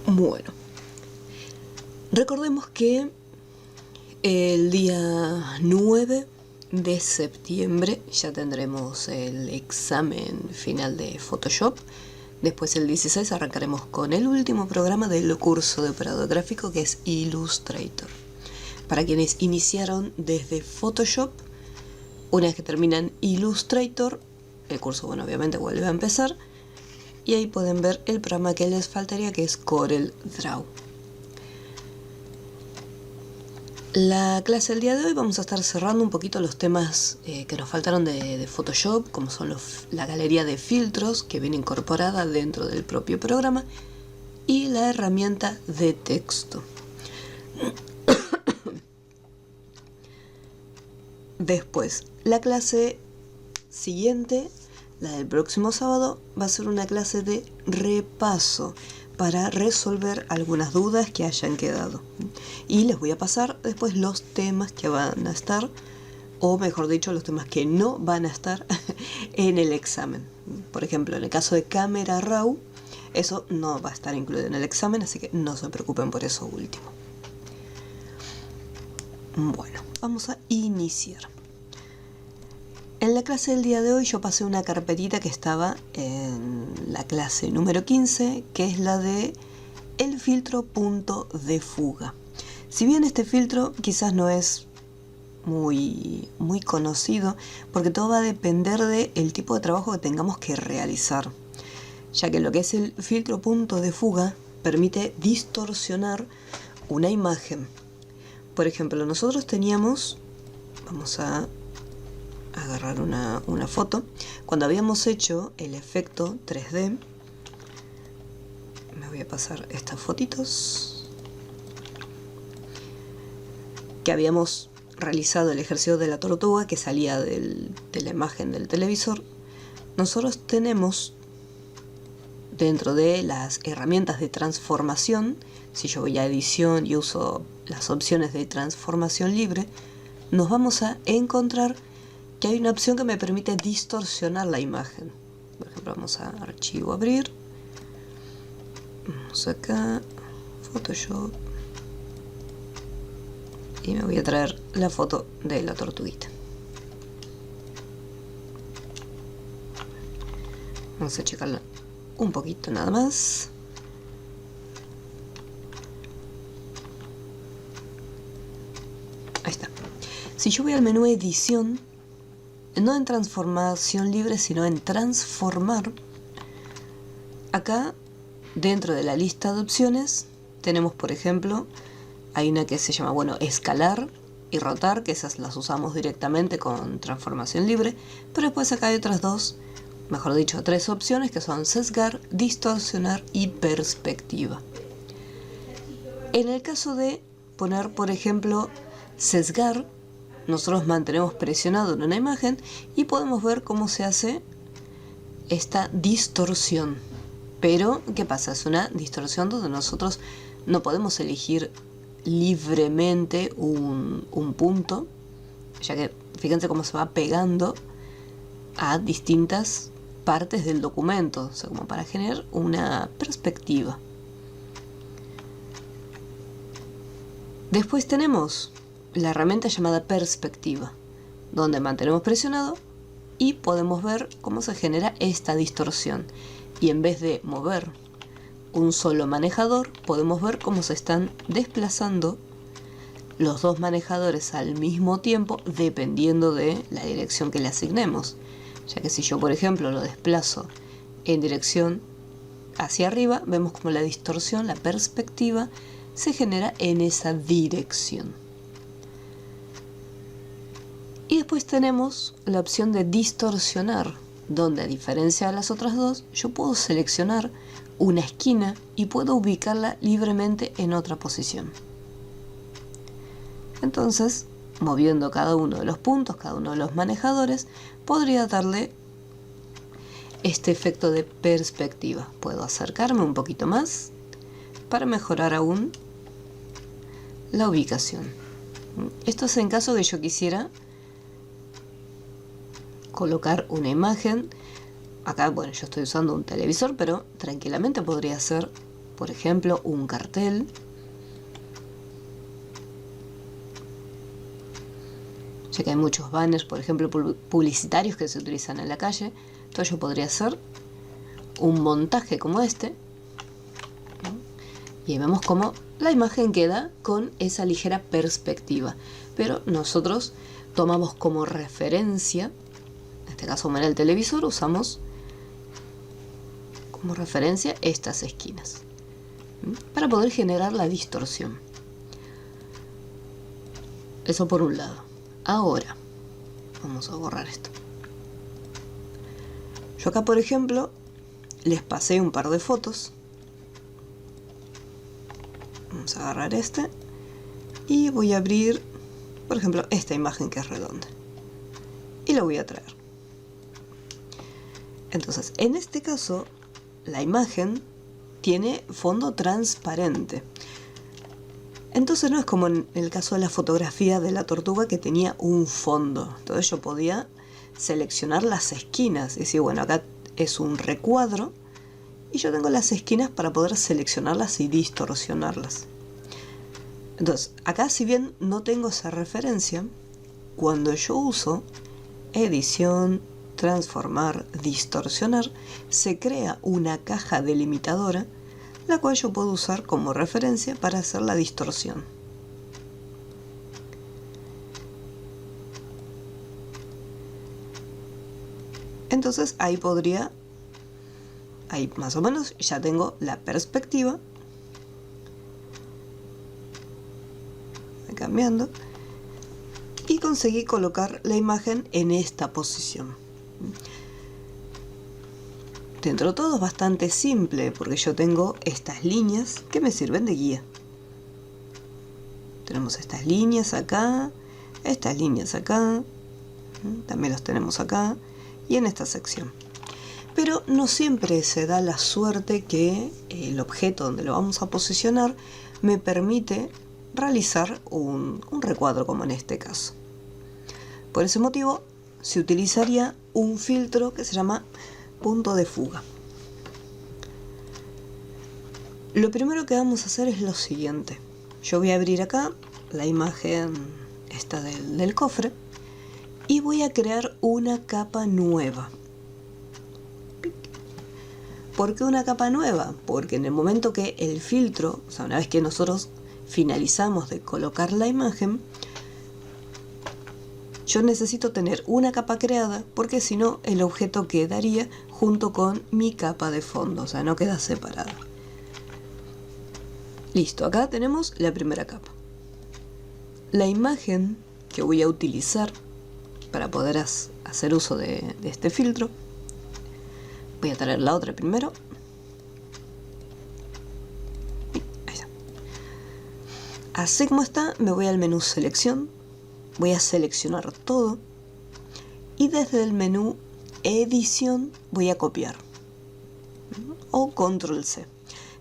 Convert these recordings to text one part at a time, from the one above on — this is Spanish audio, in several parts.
Bueno, recordemos que el día 9 de septiembre ya tendremos el examen final de Photoshop. Después el 16 arrancaremos con el último programa del curso de operador gráfico, que es Illustrator. Para quienes iniciaron desde Photoshop, una vez que terminan Illustrator, el curso, bueno, obviamente vuelve a empezar. Y ahí pueden ver el programa que les faltaría, que es Corel Draw. La clase del día de hoy vamos a estar cerrando un poquito los temas que nos faltaron de Photoshop, como son la galería de filtros que viene incorporada dentro del propio programa y la herramienta de texto. Después, la clase siguiente, la del próximo sábado, va a ser una clase de repaso para resolver algunas dudas que hayan quedado. Y les voy a pasar después los temas que van a estar, o mejor dicho, los temas que no van a estar en el examen. Por ejemplo, en el caso de Camera Raw, eso no va a estar incluido en el examen, así que no se preocupen por eso último. Bueno, vamos a iniciar. En la clase del día de hoy yo pasé una carpetita que estaba en la clase número 15, que es la de el filtro punto de fuga. Si bien este filtro quizás no es muy conocido, porque todo va a depender del tipo de trabajo que tengamos que realizar, ya que lo que es el filtro punto de fuga permite distorsionar una imagen. Por ejemplo, nosotros teníamos, vamos a agarrar una foto, cuando habíamos hecho el efecto 3D, me voy a pasar estas fotitos, que habíamos realizado el ejercicio de la tortuga que salía de la imagen del televisor. Nosotros tenemos dentro de las herramientas de transformación, si yo voy a edición y uso las opciones de transformación libre, nos vamos a encontrar que hay una opción que me permite distorsionar la imagen. Por ejemplo, vamos a archivo, abrir, vamos acá, Photoshop, y me voy a traer la foto de la tortuguita. Vamos a checarla un poquito nada más. Ahí está. Si yo voy al menú edición, no en transformación libre, sino en transformar, acá dentro de la lista de opciones tenemos, por ejemplo, hay una que se llama, bueno, escalar y rotar, que esas las usamos directamente con transformación libre, pero después acá hay otras dos, mejor dicho, tres opciones, que son sesgar, distorsionar y perspectiva. En el caso de poner, por ejemplo, sesgar, nosotros mantenemos presionado en una imagen y podemos ver cómo se hace esta distorsión. Pero, ¿qué pasa? Es una distorsión donde nosotros no podemos elegir libremente un punto, ya que fíjense cómo se va pegando a distintas partes del documento, o sea, como para generar una perspectiva. Después tenemos la herramienta llamada perspectiva, donde mantenemos presionado y podemos ver cómo se genera esta distorsión. Y en vez de mover un solo manejador, podemos ver cómo se están desplazando los dos manejadores al mismo tiempo, dependiendo de la dirección que le asignemos. Ya que si yo, por ejemplo, lo desplazo en dirección hacia arriba, vemos como la distorsión, la perspectiva, se genera en esa dirección. Y después tenemos la opción de distorsionar, donde a diferencia de las otras dos, yo puedo seleccionar una esquina y puedo ubicarla libremente en otra posición. Entonces, moviendo cada uno de los puntos, cada uno de los manejadores, podría darle este efecto de perspectiva. Puedo acercarme un poquito más para mejorar aún la ubicación. Esto es en caso de yo quisiera colocar una imagen. Acá, bueno, yo estoy usando un televisor, pero tranquilamente podría ser por ejemplo, un cartel. Ya que hay muchos banners, por ejemplo, publicitarios que se utilizan en la calle. Entonces yo podría hacer un montaje como este, ¿no? Y ahí vemos cómo la imagen queda con esa ligera perspectiva. Pero nosotros tomamos como referencia, en este caso como era el televisor, usamos como referencia estas esquinas, ¿sí? Para poder generar la distorsión. Eso por un lado. Ahora, vamos a borrar esto. Yo acá, por ejemplo, les pasé un par de fotos. Vamos a agarrar este y voy a abrir, por ejemplo, esta imagen que es redonda. Y la voy a traer. Entonces, en este caso, la imagen tiene fondo transparente. Entonces no es como en el caso de la fotografía de la tortuga que tenía un fondo. Entonces yo podía seleccionar las esquinas y decir, bueno, acá es un recuadro y yo tengo las esquinas para poder seleccionarlas y distorsionarlas. Entonces, acá si bien no tengo esa referencia, cuando yo uso edición, transformar, distorsionar, se crea una caja delimitadora la cual yo puedo usar como referencia para hacer la distorsión. Entonces ahí más o menos ya tengo la perspectiva. Voy cambiando. Y conseguí colocar la imagen en esta posición. Dentro de todo es bastante simple porque yo tengo estas líneas que me sirven de guía. Tenemos estas líneas acá, también los tenemos acá y en esta sección. Pero no siempre se da la suerte que el objeto donde lo vamos a posicionar me permite realizar un recuadro como en este caso. Por ese motivo se utilizaría un filtro que se llama punto de fuga. Lo primero que vamos a hacer es lo siguiente. Yo voy a abrir acá la imagen esta del cofre y voy a crear una capa nueva. ¿Por qué una capa nueva? Porque en el momento que el filtro, o sea, una vez que nosotros finalizamos de colocar la imagen, yo necesito tener una capa creada porque si no el objeto quedaría junto con mi capa de fondo, o sea, no queda separada. Listo, acá tenemos la primera capa. La imagen que voy a utilizar para poder hacer uso de este filtro, voy a traer la otra primero. Ahí está. Así como está, me voy al menú selección. Voy a seleccionar todo y desde el menú edición voy a copiar o control C.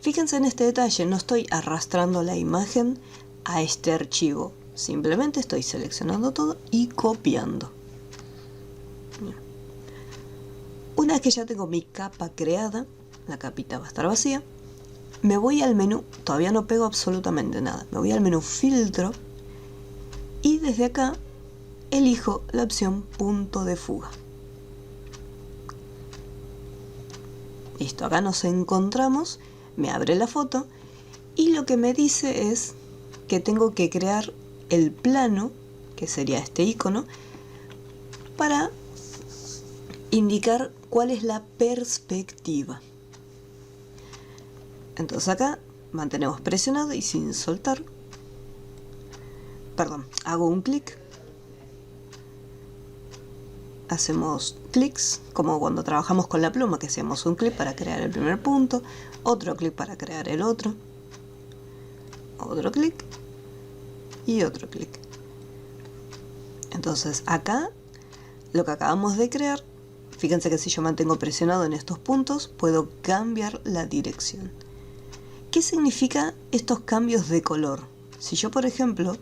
Fíjense en este detalle, no estoy arrastrando la imagen a este archivo, simplemente estoy seleccionando todo y copiando. Una vez que ya tengo mi capa creada, la capita va a estar vacía, me voy al menú, todavía no pego absolutamente nada, me voy al menú filtro y desde acá elijo la opción punto de fuga. Listo, acá nos encontramos, me abre la foto y lo que me dice es que tengo que crear el plano, que sería este icono, para indicar cuál es la perspectiva. Entonces acá mantenemos presionado y sin soltar. Perdón, hago un clic, hacemos clics, como cuando trabajamos con la pluma, que hacemos un clic para crear el primer punto, otro clic para crear el otro clic y otro clic. Entonces acá, lo que acabamos de crear, fíjense que si yo mantengo presionado en estos puntos, puedo cambiar la dirección. ¿Qué significa estos cambios de color? Si yo, por ejemplo,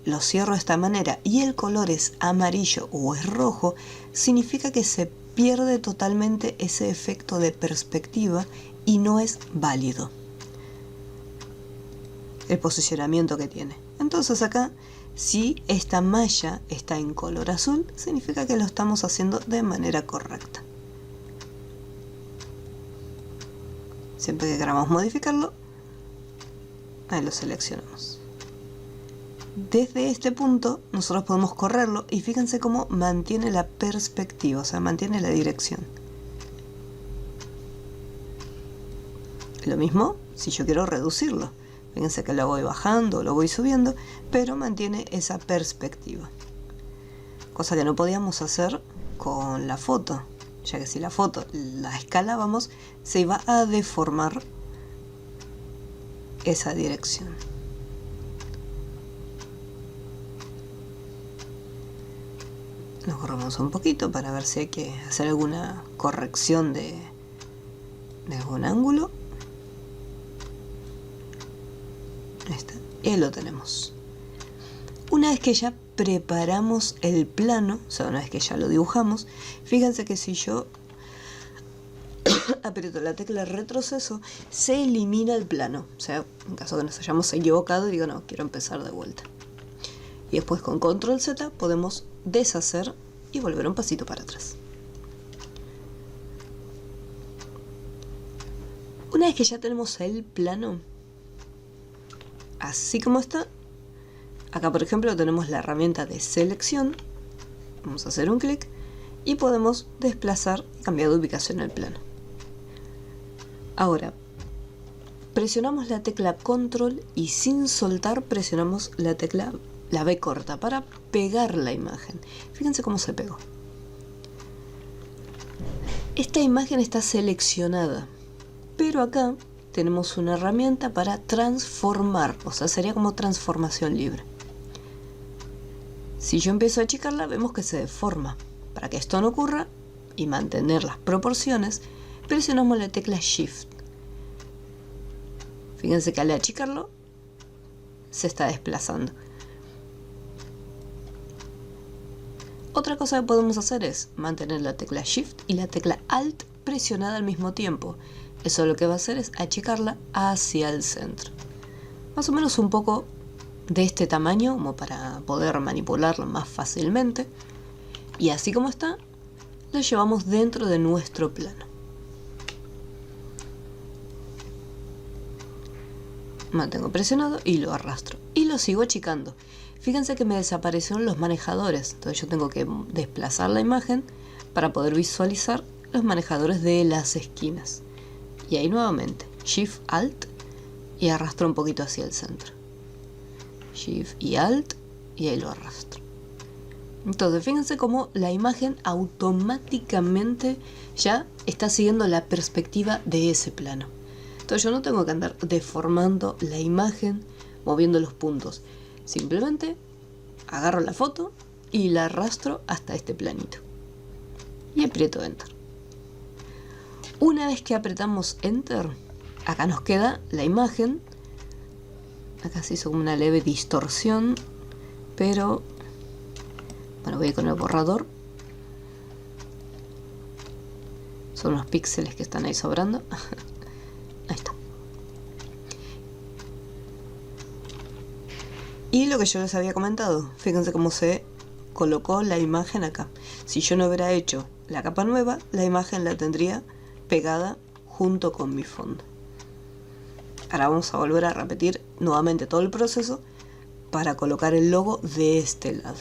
lo cierro de esta manera y el color es amarillo o es rojo, significa que se pierde totalmente ese efecto de perspectiva y no es válido. el posicionamiento que tiene. Entonces acá, si esta malla está en color azul, significa que lo estamos haciendo de manera correcta. Siempre que queramos modificarlo, ahí lo seleccionamos. Desde este punto nosotros podemos correrlo y fíjense cómo mantiene la perspectiva, o sea, mantiene la dirección. Lo mismo si yo quiero reducirlo. Fíjense que lo voy bajando, lo voy subiendo, pero mantiene esa perspectiva. Cosa que no podíamos hacer con la foto, ya que si la foto la escalábamos, se iba a deformar esa dirección. Nos corremos un poquito para ver si hay que hacer alguna corrección de algún ángulo. Ahí está. Y ahí lo tenemos. Una vez que ya preparamos el plano, o sea, una vez que ya lo dibujamos, fíjense que si yo aprieto la tecla retroceso, se elimina el plano. O sea, en caso que nos hayamos equivocado y digo, no, quiero empezar de vuelta. Y después con control Z podemos deshacer y volver un pasito para atrás. Una vez que ya tenemos el plano, así como está, acá por ejemplo tenemos la herramienta de selección. Vamos a hacer un clic y podemos desplazar y cambiar de ubicación el plano. Ahora, presionamos la tecla control y sin soltar presionamos la B corta para pegar la imagen. Fíjense cómo se pegó. Esta imagen está seleccionada, pero acá tenemos una herramienta para transformar, o sea, sería como transformación libre. Si yo empiezo a achicarla, vemos que se deforma. Para que esto no ocurra y mantener las proporciones, presionamos la tecla Shift. Fíjense que al achicarlo, se está desplazando. Otra cosa que podemos hacer es mantener la tecla Shift y la tecla Alt presionada al mismo tiempo. Eso lo que va a hacer es achicarla hacia el centro. Más o menos un poco de este tamaño, como para poder manipularlo más fácilmente. Y así como está, lo llevamos dentro de nuestro plano. Mantengo presionado y lo arrastro. Y lo sigo achicando. Fíjense que me desaparecieron los manejadores. Entonces yo tengo que desplazar la imagen para poder visualizar los manejadores de las esquinas. Y ahí nuevamente, Shift, Alt y arrastro un poquito hacia el centro. Shift y Alt y ahí lo arrastro. Entonces fíjense cómo la imagen automáticamente ya está siguiendo la perspectiva de ese plano. Entonces yo no tengo que andar deformando la imagen, moviendo los puntos. Simplemente agarro la foto y la arrastro hasta este planito. Y aprieto Enter. Una vez que apretamos Enter, acá nos queda la imagen. Acá se hizo como una leve distorsión, pero bueno, voy con el borrador. Son unos píxeles que están ahí sobrando. Ahí está. Y lo que yo les había comentado, fíjense cómo se colocó la imagen acá. Si yo no hubiera hecho la capa nueva, la imagen la tendría pegada junto con mi fondo. Ahora vamos a volver a repetir nuevamente todo el proceso para colocar el logo de este lado.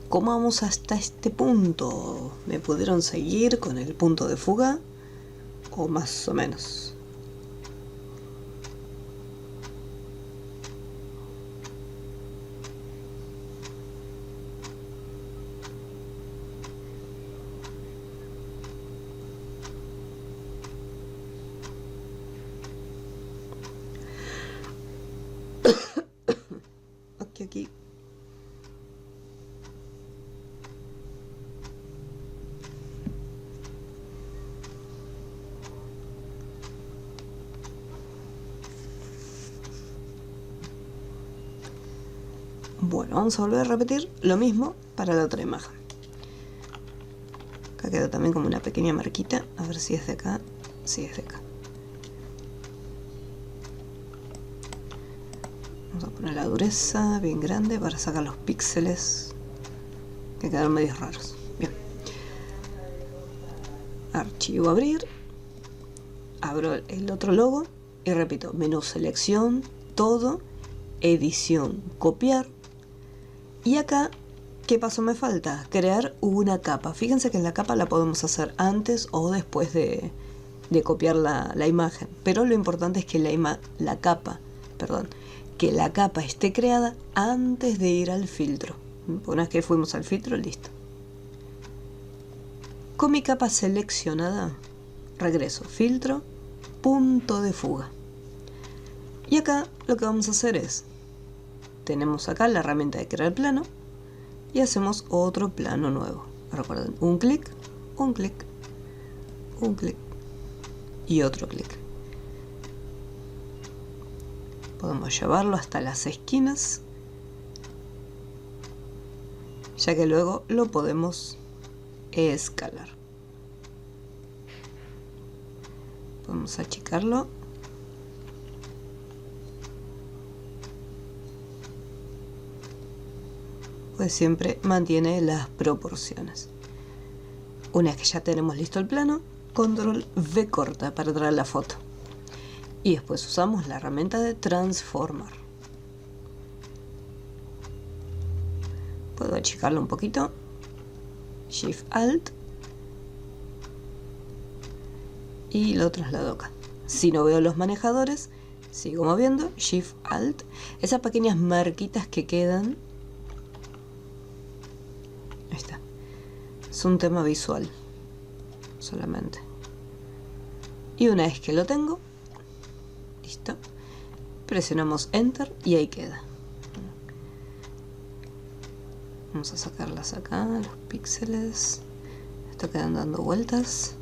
¿Cómo vamos hasta este punto? ¿Me pudieron seguir con el punto de fuga? ¿O más o menos? Aquí. Bueno, vamos a volver a repetir lo mismo para la otra imagen. Acá queda también como una pequeña marquita. A ver si es de acá. Sí, es de acá. Vamos a poner la dureza bien grande para sacar los píxeles que quedaron medio raros. Bien. Archivo abrir. Abro el otro logo y repito, menú selección, todo, edición, copiar. Y acá, ¿qué paso me falta? Crear una capa. Fíjense que la capa la podemos hacer antes o después de copiar la imagen. Pero lo importante es que la capa esté creada antes de ir al filtro. Una vez que fuimos al filtro, listo. Con mi capa seleccionada, regreso, filtro, punto de fuga. Y acá lo que vamos a hacer es, tenemos acá la herramienta de crear plano y hacemos otro plano nuevo. Recuerden, un clic, un clic, un clic y otro clic. Podemos llevarlo hasta las esquinas, ya que luego lo podemos escalar. Podemos achicarlo. Pues siempre mantiene las proporciones. Una vez que ya tenemos listo el plano, control V corta para traer la foto. Y después usamos la herramienta de transformar. Puedo achicarlo un poquito. Shift Alt. Y lo traslado acá. Si no veo los manejadores, sigo moviendo. Shift Alt. Esas pequeñas marquitas que quedan. Ahí está. Es un tema visual. Solamente. Y una vez que lo tengo, listo, presionamos Enter y ahí queda. Vamos a sacarlas acá, los píxeles. Esto quedan dando vueltas.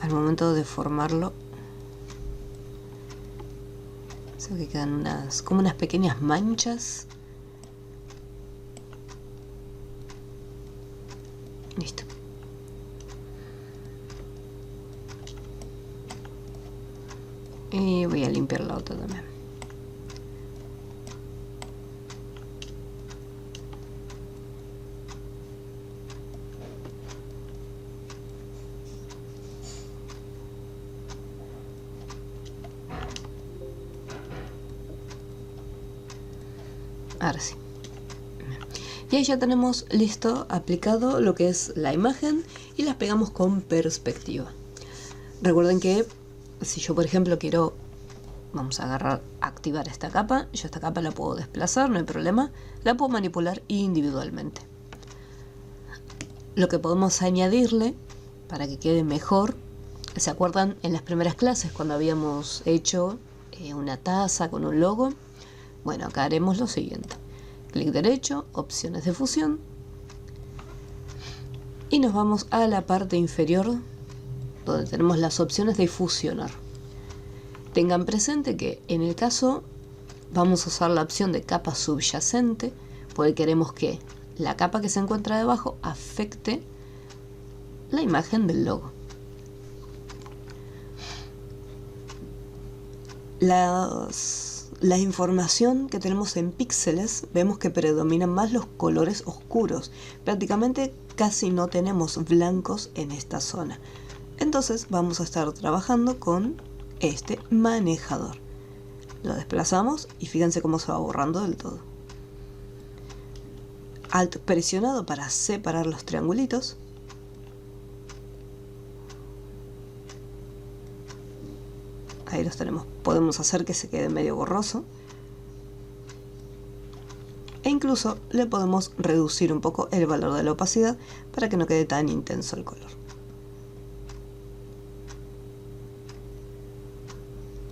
Al momento de formarlo, sé que quedan como unas pequeñas manchas. Listo. Y voy a limpiar la otra también. Ahora sí. Y ahí ya tenemos listo, aplicado lo que es la imagen y las pegamos con perspectiva. Recuerden que si yo por ejemplo quiero, vamos a activar esta capa, yo esta capa la puedo desplazar, no hay problema, la puedo manipular individualmente. Lo que podemos añadirle para que quede mejor, ¿se acuerdan en las primeras clases cuando habíamos hecho una taza con un logo? Bueno, acá haremos lo siguiente. Clic derecho, opciones de fusión. Y nos vamos a la parte inferior donde tenemos las opciones de fusionar. Tengan presente que en el caso vamos a usar la opción de capa subyacente porque queremos que la capa que se encuentra debajo afecte la imagen del logo. La información que tenemos en píxeles, vemos que predominan más los colores oscuros. Prácticamente casi no tenemos blancos en esta zona. Entonces vamos a estar trabajando con este manejador. Lo desplazamos y fíjense cómo se va borrando del todo. Alt presionado para separar los triangulitos. Ahí los tenemos. Podemos hacer que se quede medio borroso. E incluso le podemos reducir un poco el valor de la opacidad para que no quede tan intenso el color.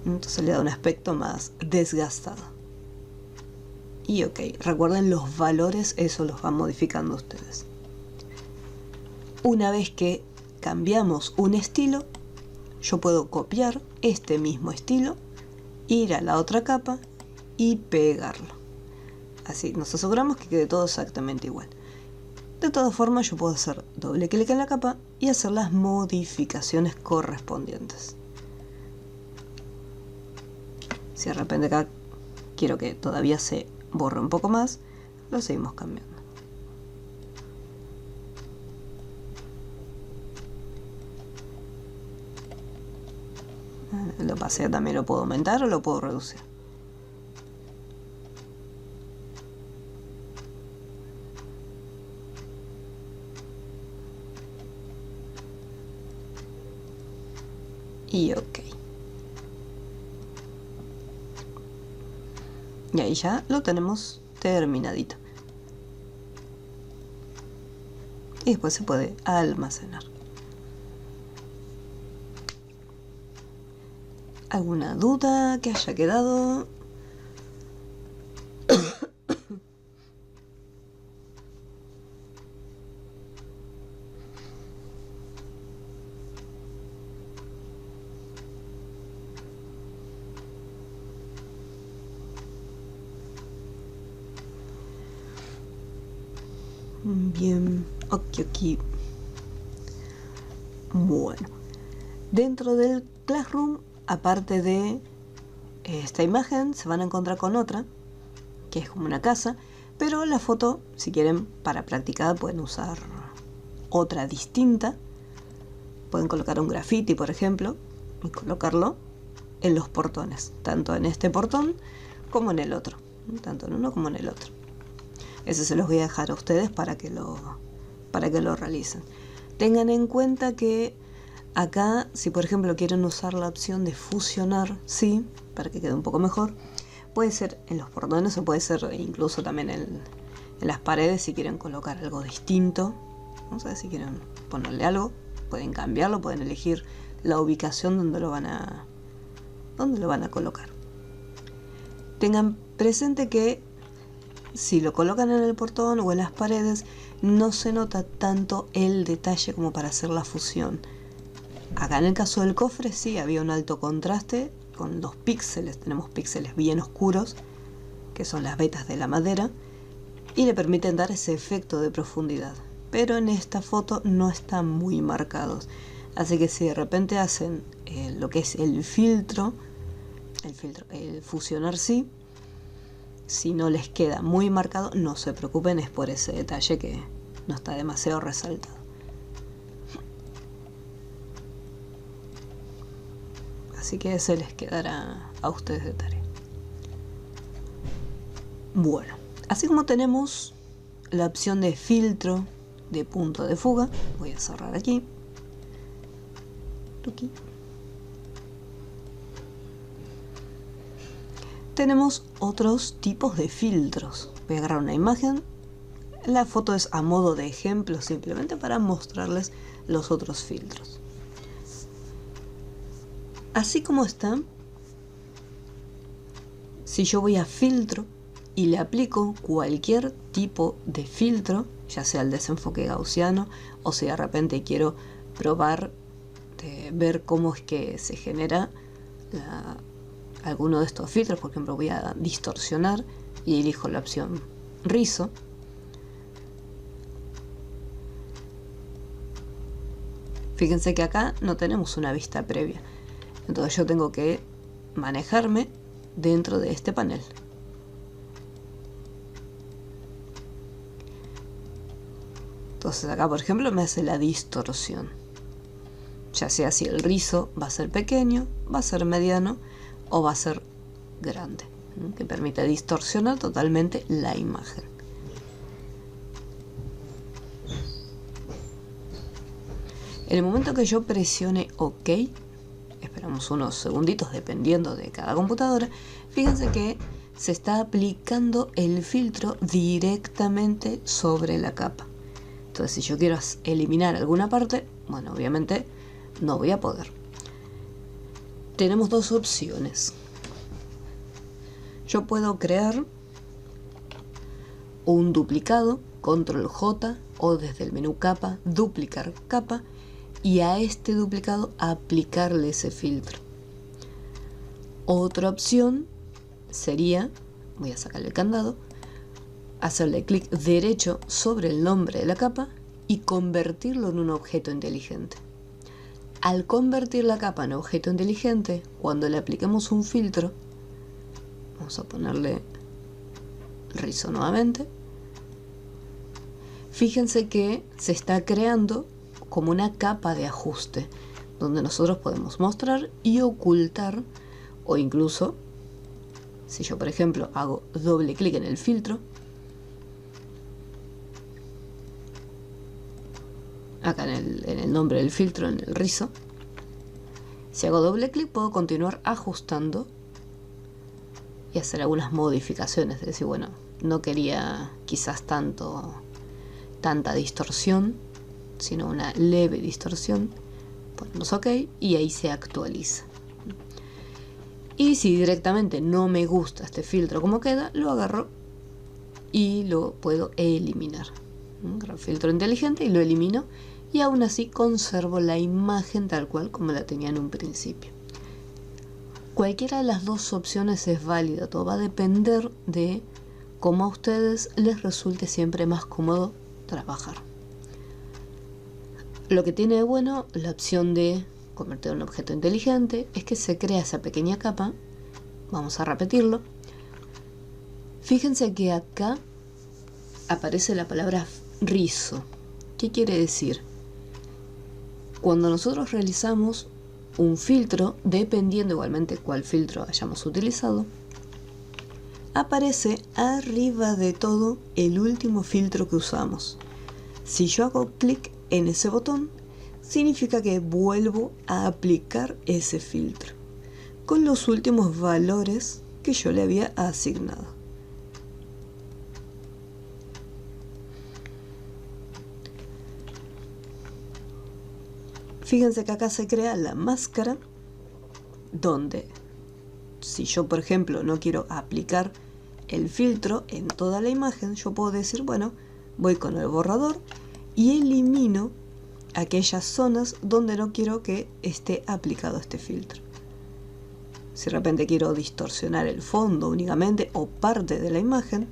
Entonces le da un aspecto más desgastado. Y ok, recuerden los valores, eso los van modificando ustedes. Una vez que cambiamos un estilo, yo puedo copiar este mismo estilo, ir a la otra capa y pegarlo. Así nos aseguramos que quede todo exactamente igual. De todas formas, yo puedo hacer doble clic en la capa y hacer las modificaciones correspondientes. Si de repente acá quiero que todavía se borre un poco más, lo seguimos cambiando. La opacidad también lo puedo aumentar o lo puedo reducir. Y ok. Y ahí ya lo tenemos terminadito. Y después se puede almacenar. ¿Alguna duda que haya quedado? Bien, ok. Bueno, dentro del Classroom, aparte de esta imagen, se van a encontrar con otra, que es como una casa, pero la foto, si quieren, para practicar, pueden usar otra distinta. Pueden colocar un graffiti, por ejemplo, y colocarlo en los portones, tanto en este portón como en el otro, tanto en uno como en el otro. Eso se los voy a dejar a ustedes para que lo realicen. Tengan en cuenta que acá, si por ejemplo quieren usar la opción de fusionar, sí, para que quede un poco mejor, puede ser en los portones o puede ser incluso también en las paredes si quieren colocar algo distinto. No sé, si quieren ponerle algo, pueden cambiarlo, pueden elegir la ubicación donde lo van a colocar. Tengan presente que si lo colocan en el portón o en las paredes, no se nota tanto el detalle como para hacer la fusión. Acá en el caso del cofre sí había un alto contraste con los píxeles, tenemos píxeles bien oscuros, que son las vetas de la madera, y le permiten dar ese efecto de profundidad. Pero en esta foto no están muy marcados. Así que si de repente hacen lo que es el fusionar sí, si no les queda muy marcado, no se preocupen, es por ese detalle que no está demasiado resaltado. Así que se les quedará a ustedes de tarea. Bueno, así como tenemos la opción de filtro de punto de fuga, voy a cerrar aquí. Tenemos otros tipos de filtros. Voy a agarrar una imagen. La foto es a modo de ejemplo, simplemente para mostrarles los otros filtros. Así como está, si yo voy a filtro y le aplico cualquier tipo de filtro, ya sea el desenfoque gaussiano o si de repente quiero probar de ver cómo es que se genera alguno de estos filtros, por ejemplo voy a distorsionar y elijo la opción rizo. Fíjense que acá no tenemos una vista previa, entonces yo tengo que manejarme dentro de este panel. Entonces acá por ejemplo me hace la distorsión, ya sea si el rizo va a ser pequeño, va a ser mediano o va a ser grande, que permite distorsionar totalmente la imagen. En el momento que yo presione OK, esperamos unos segunditos dependiendo de cada computadora, fíjense que se está aplicando el filtro directamente sobre la capa. Entonces si yo quiero eliminar alguna parte, bueno, obviamente no voy a poder. Tenemos dos opciones. Yo puedo crear un duplicado, control J, o desde el menú capa, duplicar capa, y a este duplicado aplicarle ese filtro. Otra opción sería, voy a sacar el candado, hacerle clic derecho sobre el nombre de la capa y convertirlo en un objeto inteligente. Al convertir la capa en objeto inteligente, cuando le apliquemos un filtro, vamos a ponerle rizo nuevamente, fíjense que se está creando como una capa de ajuste, donde nosotros podemos mostrar y ocultar, o incluso, si yo por ejemplo hago doble clic en el filtro, acá en el nombre del filtro, en el rizo, si hago doble clic puedo continuar ajustando y hacer algunas modificaciones, es decir, bueno, no quería quizás tanta distorsión, sino una leve distorsión, ponemos OK y ahí se actualiza. Y si directamente no me gusta este filtro como queda, lo agarro y lo puedo eliminar. Agarro el filtro inteligente y lo elimino, y aún así conservo la imagen tal cual como la tenía en un principio. Cualquiera de las dos opciones es válida, todo va a depender de cómo a ustedes les resulte siempre más cómodo trabajar. Lo que tiene de bueno la opción de convertir en un objeto inteligente es que se crea esa pequeña capa. Vamos a repetirlo. Fíjense que acá aparece la palabra rizo. ¿Qué quiere decir? Cuando nosotros realizamos un filtro, dependiendo igualmente cuál filtro hayamos utilizado, aparece arriba de todo el último filtro que usamos. Si yo hago clic en ese botón, significa que vuelvo a aplicar ese filtro con los últimos valores que yo le había asignado. Fíjense que acá se crea la máscara, donde si yo por ejemplo no quiero aplicar el filtro en toda la imagen, yo puedo decir, bueno, voy con el borrador y elimino aquellas zonas donde no quiero que esté aplicado este filtro. Si de repente quiero distorsionar el fondo únicamente o parte de la imagen,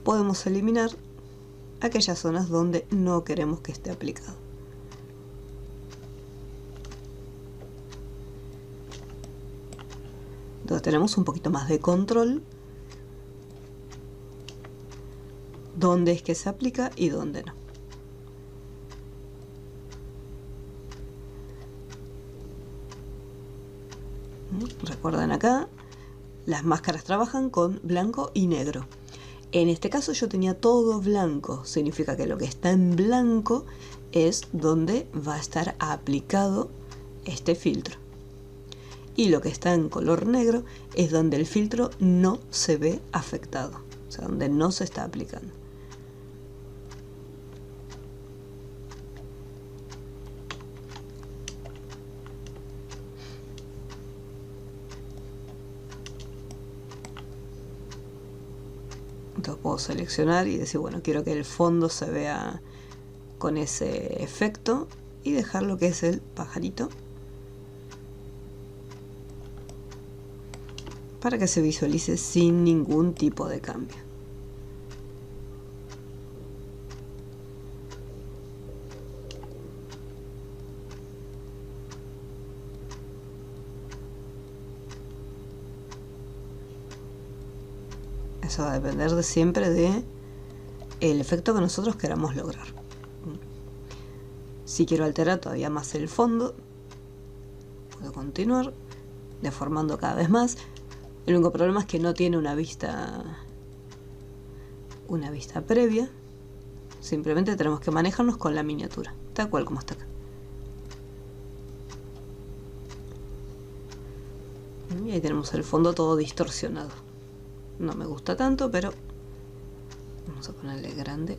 podemos eliminar aquellas zonas donde no queremos que esté aplicado. Entonces tenemos un poquito más de control dónde es que se aplica y dónde no. Recuerden acá, las máscaras trabajan con blanco y negro. En este caso yo tenía todo blanco, significa que lo que está en blanco es donde va a estar aplicado este filtro. Y lo que está en color negro es donde el filtro no se ve afectado, o sea, donde no se está aplicando. Entonces puedo seleccionar y decir, bueno, quiero que el fondo se vea con ese efecto y dejar lo que es el pajarito para que se visualice sin ningún tipo de cambio. Eso va a depender siempre de el efecto que nosotros queramos lograr. Si quiero alterar todavía más el fondo, puedo continuar deformando cada vez más. El único problema es que no tiene una vista previa. Simplemente tenemos que manejarnos con la miniatura, tal cual como está acá. Y ahí tenemos el fondo todo distorsionado. No me gusta tanto, pero vamos a ponerle grande.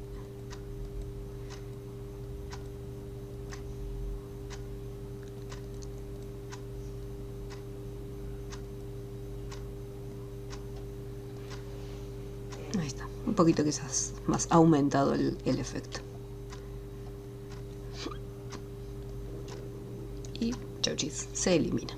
Ahí está, un poquito quizás más aumentado el efecto. Y chau chis, se elimina.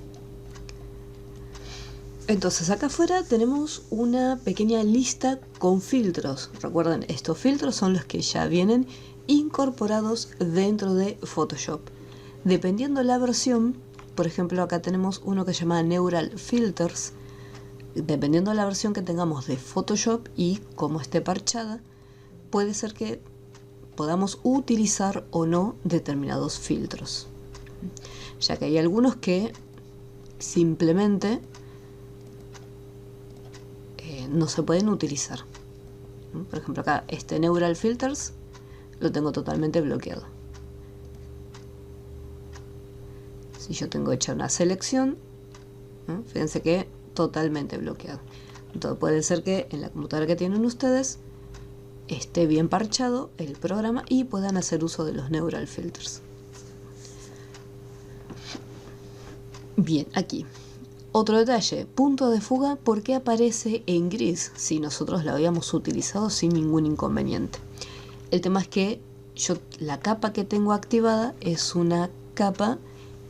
Entonces acá afuera tenemos una pequeña lista con filtros. Recuerden, estos filtros son los que ya vienen incorporados dentro de Photoshop. Dependiendo la versión, por ejemplo acá tenemos uno que se llama Neural Filters. Dependiendo de la versión que tengamos de Photoshop y cómo esté parchada, puede ser que podamos utilizar o no determinados filtros. Ya que hay algunos que simplemente no se pueden utilizar. Por ejemplo acá este Neural Filters lo tengo totalmente bloqueado. Si yo tengo hecha una selección, fíjense que totalmente bloqueado. Entonces puede ser que en la computadora que tienen ustedes esté bien parchado el programa y puedan hacer uso de los Neural Filters. Bien, aquí otro detalle, punto de fuga, ¿por qué aparece en gris si nosotros lo habíamos utilizado sin ningún inconveniente? El tema es que la capa que tengo activada es una capa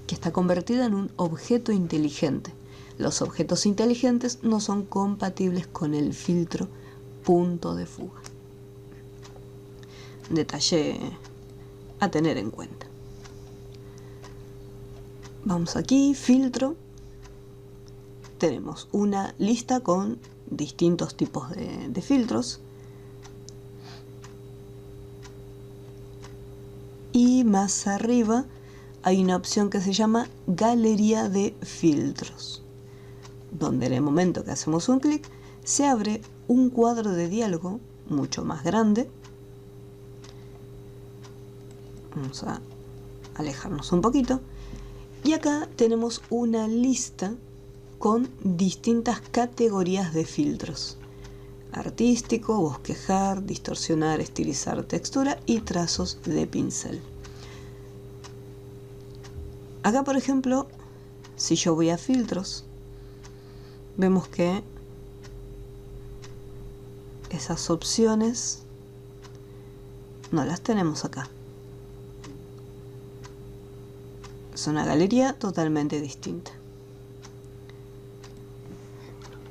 que está convertida en un objeto inteligente. Los objetos inteligentes no son compatibles con el filtro punto de fuga. Detalle a tener en cuenta. Vamos aquí, filtro. Tenemos una lista con distintos tipos de filtros. Y más arriba hay una opción que se llama Galería de Filtros, donde en el momento que hacemos un clic se abre un cuadro de diálogo mucho más grande. Vamos a alejarnos un poquito. Y acá tenemos una lista con distintas categorías de filtros: artístico, bosquejar, distorsionar, estilizar, textura y trazos de pincel. Acá, por ejemplo, si yo voy a filtros, vemos que esas opciones no las tenemos acá. Es una galería totalmente distinta.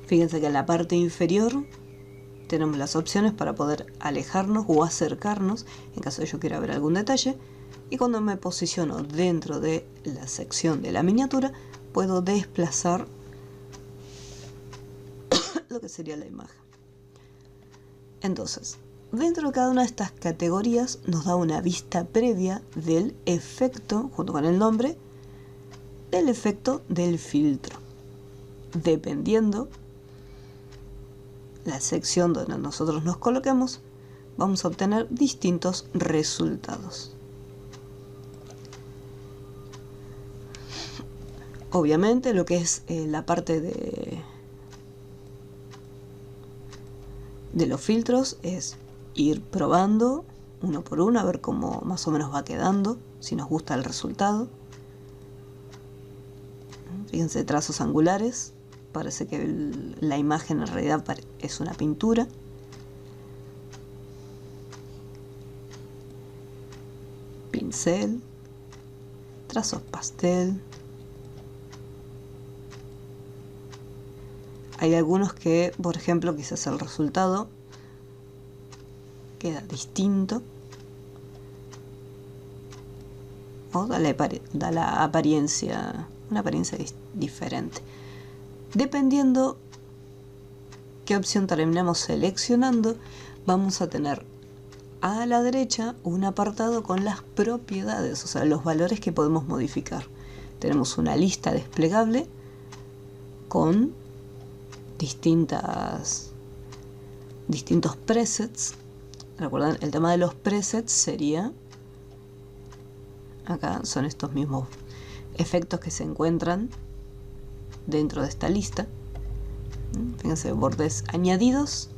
Fíjense que en la parte inferior tenemos las opciones para poder alejarnos o acercarnos en caso de yo quiera ver algún detalle. Y cuando me posiciono dentro de la sección de la miniatura, puedo desplazar lo que sería la imagen. Entonces, dentro de cada una de estas categorías nos da una vista previa del efecto, junto con el nombre, del efecto del filtro. Dependiendo la sección donde nosotros nos coloquemos, vamos a obtener distintos resultados. Obviamente lo que es la parte de los filtros es ir probando uno por uno a ver cómo más o menos va quedando, si nos gusta el resultado. Fíjense, trazos angulares, parece que la imagen en realidad es una pintura. Pincel, trazos pastel. Hay algunos que, por ejemplo, quizás el resultado queda distinto o da la apariencia, una apariencia diferente. Dependiendo qué opción terminemos seleccionando, vamos a tener a la derecha un apartado con las propiedades, o sea, los valores que podemos modificar. Tenemos una lista desplegable con distintos presets. Recuerden, el tema de los presets sería, acá son estos mismos efectos que se encuentran dentro de esta lista. Fíjense, bordes añadidos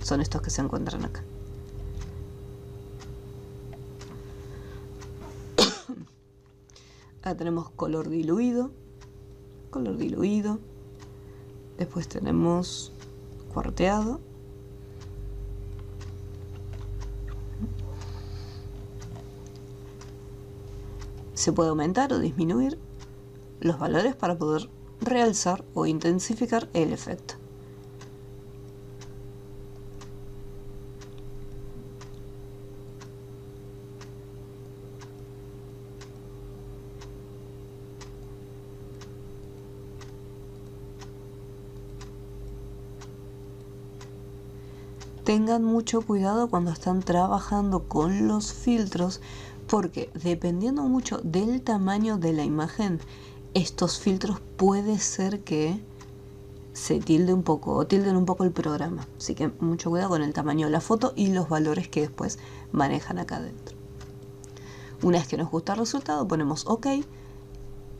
son estos que se encuentran acá. Acá tenemos color diluido. Después tenemos cuarteado. Se puede aumentar o disminuir los valores para poder realzar o intensificar el efecto. Tengan mucho cuidado cuando están trabajando con los filtros, porque dependiendo mucho del tamaño de la imagen, estos filtros puede ser que se tilde un poco o tilden un poco el programa. Así que mucho cuidado con el tamaño de la foto y los valores que después manejan acá adentro. Una vez que nos gusta el resultado, ponemos OK.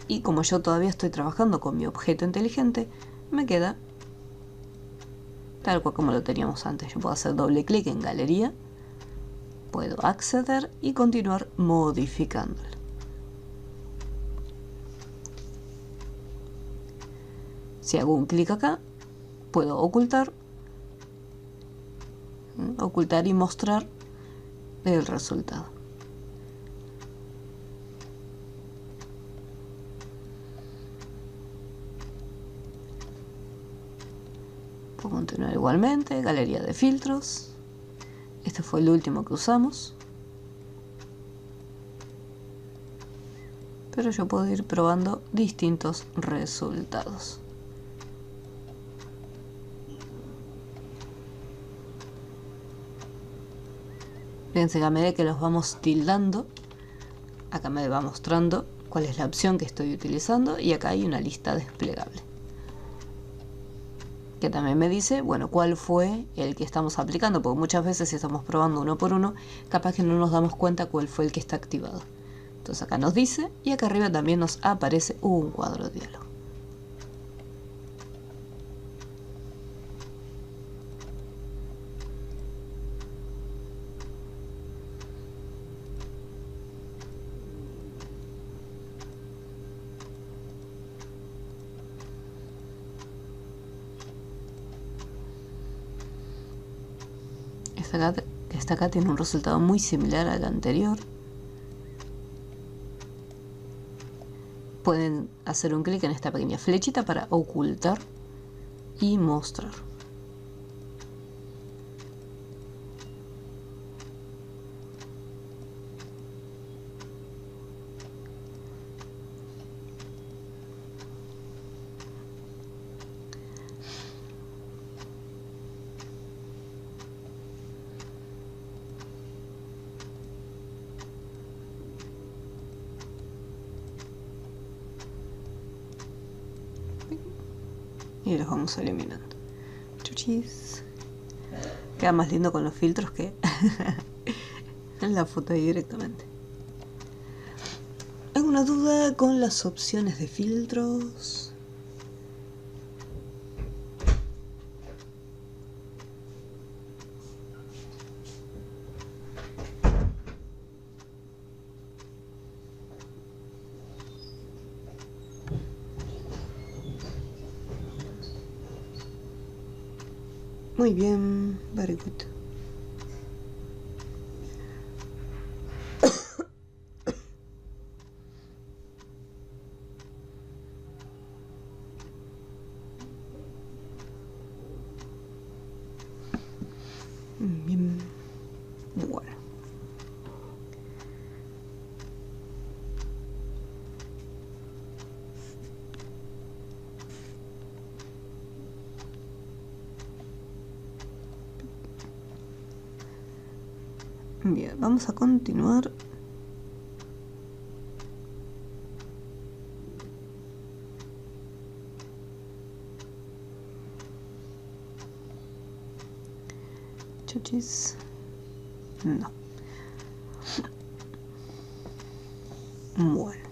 Y como yo todavía estoy trabajando con mi objeto inteligente, me queda tal cual como lo teníamos antes. Yo puedo hacer doble clic en galería, puedo acceder y continuar modificándolo. Si hago un clic acá, puedo ocultar y mostrar el resultado. Puedo continuar igualmente, galería de filtros. Este fue el último que usamos. Pero yo puedo ir probando distintos resultados. Fíjense que a medida que los vamos tildando, acá me va mostrando cuál es la opción que estoy utilizando y acá hay una lista desplegable que también me dice, bueno, cuál fue el que estamos aplicando, porque muchas veces si estamos probando uno por uno, capaz que no nos damos cuenta cuál fue el que está activado. Entonces acá nos dice y acá arriba también nos aparece un cuadro de diálogo. Esta acá tiene un resultado muy similar al anterior. Pueden hacer un clic en esta pequeña flechita para ocultar y mostrar. Y los vamos eliminando. Chuchis. Queda más lindo con los filtros que en la foto ahí directamente. ¿Alguna duda con las opciones de filtros? Muy bien, very good. Bien, bueno. Bien, vamos a continuar. Chuchis. No. Bueno.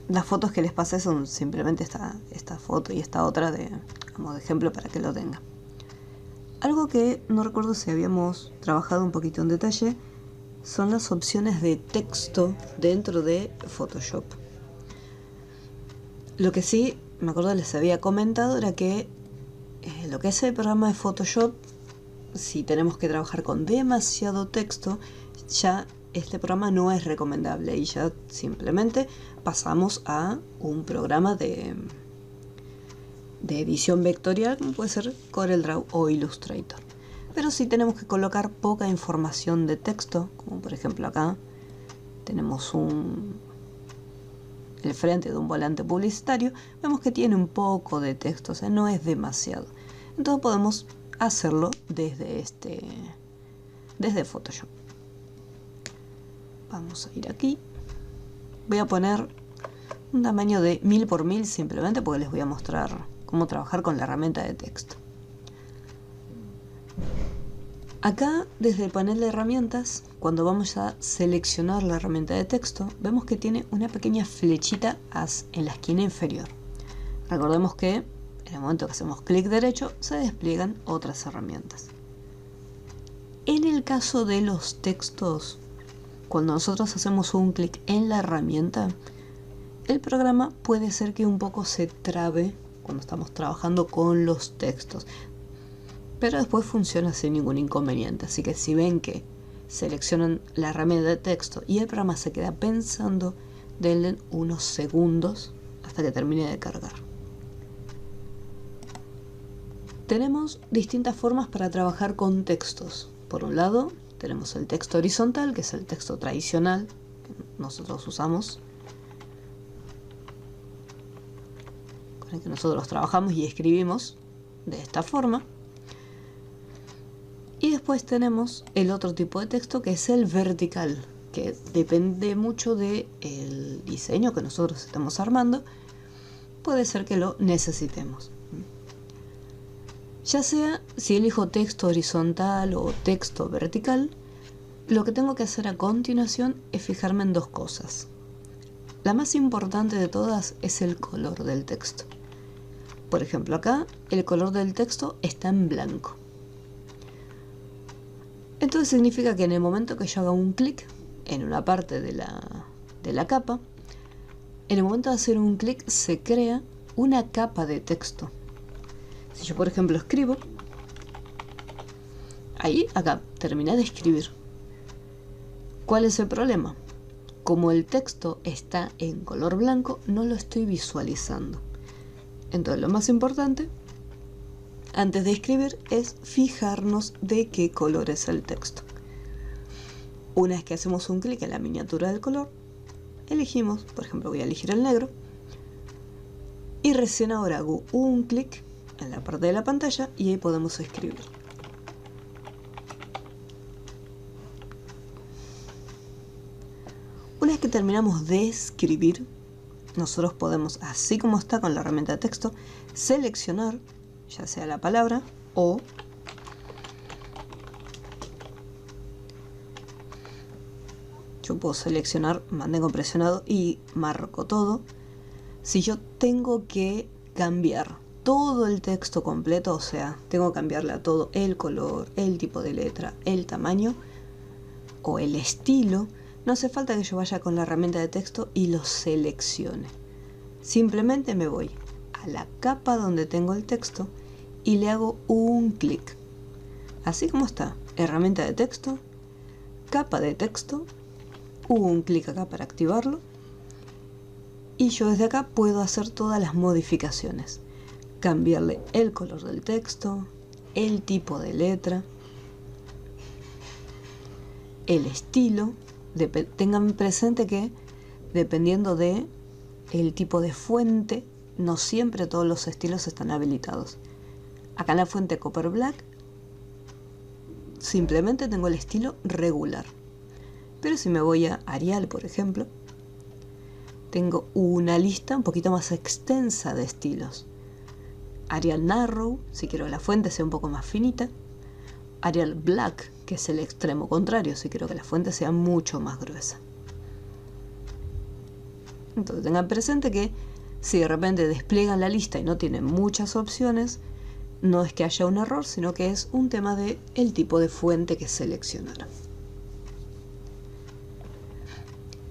Las fotos que les pasé son simplemente esta foto y esta otra como de ejemplo para que lo tengan. Algo que no recuerdo si habíamos trabajado un poquito en detalle son las opciones de texto dentro de Photoshop. Lo que sí, me acuerdo les había comentado era que lo que es el programa de Photoshop, si tenemos que trabajar con demasiado texto, ya este programa no es recomendable y ya simplemente pasamos a un programa de edición vectorial, como puede ser CorelDRAW o Illustrator. Pero si tenemos que colocar poca información de texto, como por ejemplo acá tenemos el frente de un volante publicitario, vemos que tiene un poco de texto, o sea, no es demasiado. Entonces podemos hacerlo desde Photoshop. Vamos a ir aquí. Voy a poner un tamaño de 1000 por 1000 simplemente porque les voy a mostrar cómo trabajar con la herramienta de texto. Acá, desde el panel de herramientas, cuando vamos a seleccionar la herramienta de texto, vemos que tiene una pequeña flechita en la esquina inferior. Recordemos que en el momento que hacemos clic derecho, se despliegan otras herramientas. En el caso de los textos, cuando nosotros hacemos un clic en la herramienta, el programa puede ser que un poco se trabe cuando estamos trabajando con los textos. Pero después funciona sin ningún inconveniente, así que si ven que seleccionan la herramienta de texto y el programa se queda pensando, denle unos segundos hasta que termine de cargar. Tenemos distintas formas para trabajar con textos. Por un lado, tenemos el texto horizontal, que es el texto tradicional que nosotros usamos, con el que nosotros trabajamos y escribimos de esta forma. Y después tenemos el otro tipo de texto, que es el vertical, que depende mucho del diseño que nosotros estamos armando. Puede ser que lo necesitemos. Ya sea si elijo texto horizontal o texto vertical, lo que tengo que hacer a continuación es fijarme en dos cosas. La más importante de todas es el color del texto. Por ejemplo, acá el color del texto está en blanco. Entonces significa que en el momento que yo haga un clic en una parte de la capa, en el momento de hacer un clic se crea una capa de texto. Si yo, por ejemplo, escribo, acá, terminé de escribir. ¿Cuál es el problema? Como el texto está en color blanco, no lo estoy visualizando. Entonces lo más importante antes de escribir es fijarnos de qué color es el texto. Una vez que hacemos un clic en la miniatura del color, elegimos, por ejemplo voy a elegir el negro, y recién ahora hago un clic en la parte de la pantalla y ahí podemos escribir. Una vez que terminamos de escribir, nosotros podemos, así como está con la herramienta de texto, seleccionar ya sea la palabra o yo puedo seleccionar, mantengo presionado y marco todo. Si yo tengo que cambiar todo el texto completo, o sea, tengo que cambiarle a todo el color, el tipo de letra, el tamaño o el estilo, no hace falta que yo vaya con la herramienta de texto y lo seleccione. Simplemente me voy a la capa donde tengo el texto y le hago un clic. Así como está, herramienta de texto, capa de texto, un clic acá para activarlo y yo desde acá puedo hacer todas las modificaciones. Cambiarle el color del texto, el tipo de letra, el estilo. Tengan presente que dependiendo de el tipo de fuente, no siempre todos los estilos están habilitados. Acá en la fuente Copper Black simplemente tengo el estilo regular. Pero si me voy a Arial, por ejemplo, tengo una lista un poquito más extensa de estilos. Arial Narrow, si quiero que la fuente sea un poco más finita. Arial Black, que es el extremo contrario, si quiero que la fuente sea mucho más gruesa. Entonces tengan presente que si de repente despliegan la lista y no tienen muchas opciones, no es que haya un error, sino que es un tema de el tipo de fuente que seleccionaron.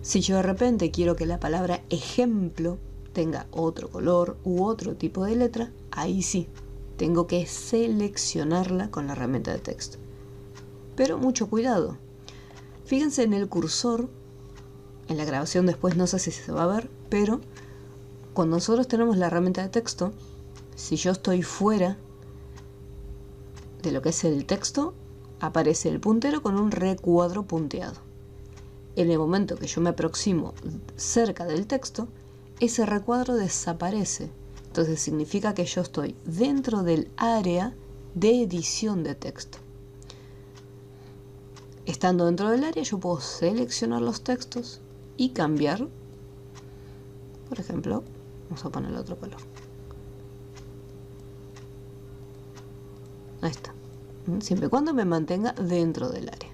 Si yo de repente quiero que la palabra ejemplo tenga otro color u otro tipo de letra, ahí sí, tengo que seleccionarla con la herramienta de texto. Pero mucho cuidado. Fíjense en el cursor, en la grabación después no sé si se va a ver, pero cuando nosotros tenemos la herramienta de texto, si yo estoy fuera de lo que es el texto, aparece el puntero con un recuadro punteado. En el momento que yo me aproximo cerca del texto, ese recuadro desaparece. Entonces significa que yo estoy dentro del área de edición de texto. Estando dentro del área, yo puedo seleccionar los textos y cambiar. Por ejemplo, vamos a ponerle otro color. Ahí está. Siempre y cuando me mantenga dentro del área.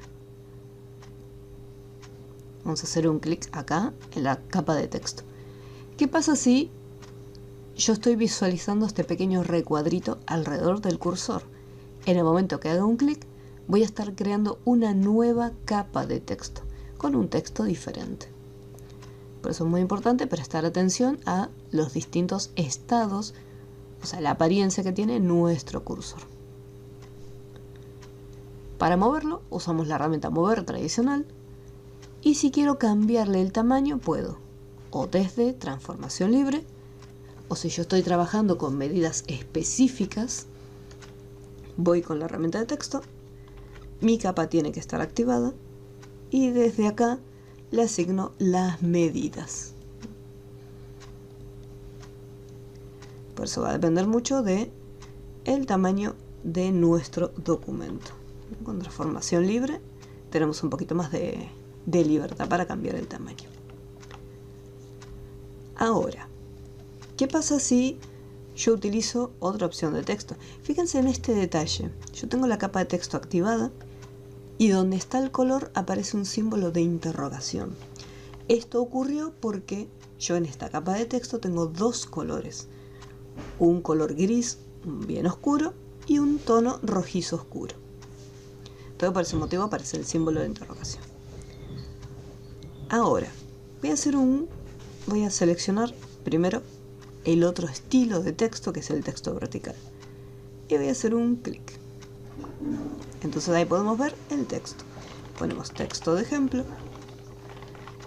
Vamos a hacer un clic acá en la capa de texto. ¿Qué pasa si yo estoy visualizando este pequeño recuadrito alrededor del cursor? En el momento que haga un clic, voy a estar creando una nueva capa de texto, con un texto diferente. Por eso es muy importante prestar atención a los distintos estados, o sea, la apariencia que tiene nuestro cursor. Para moverlo, usamos la herramienta mover tradicional, y si quiero cambiarle el tamaño, puedo, o desde transformación libre, o si yo estoy trabajando con medidas específicas, voy con la herramienta de texto, mi capa tiene que estar activada, y desde acá le asigno las medidas. Por eso va a depender mucho de el tamaño de nuestro documento. Con transformación libre tenemos un poquito más de libertad para cambiar el tamaño. Ahora, ¿qué pasa si yo utilizo otra opción de texto? Fíjense en este detalle. Yo tengo la capa de texto activada y donde está el color aparece un símbolo de interrogación. Esto ocurrió porque yo en esta capa de texto tengo dos colores. Un color gris bien oscuro y un tono rojizo oscuro. Todo por ese motivo aparece el símbolo de interrogación. Ahora, voy a seleccionar primero el otro estilo de texto, que es el texto vertical. Y voy a hacer un clic. Entonces ahí podemos ver el texto. Ponemos texto de ejemplo.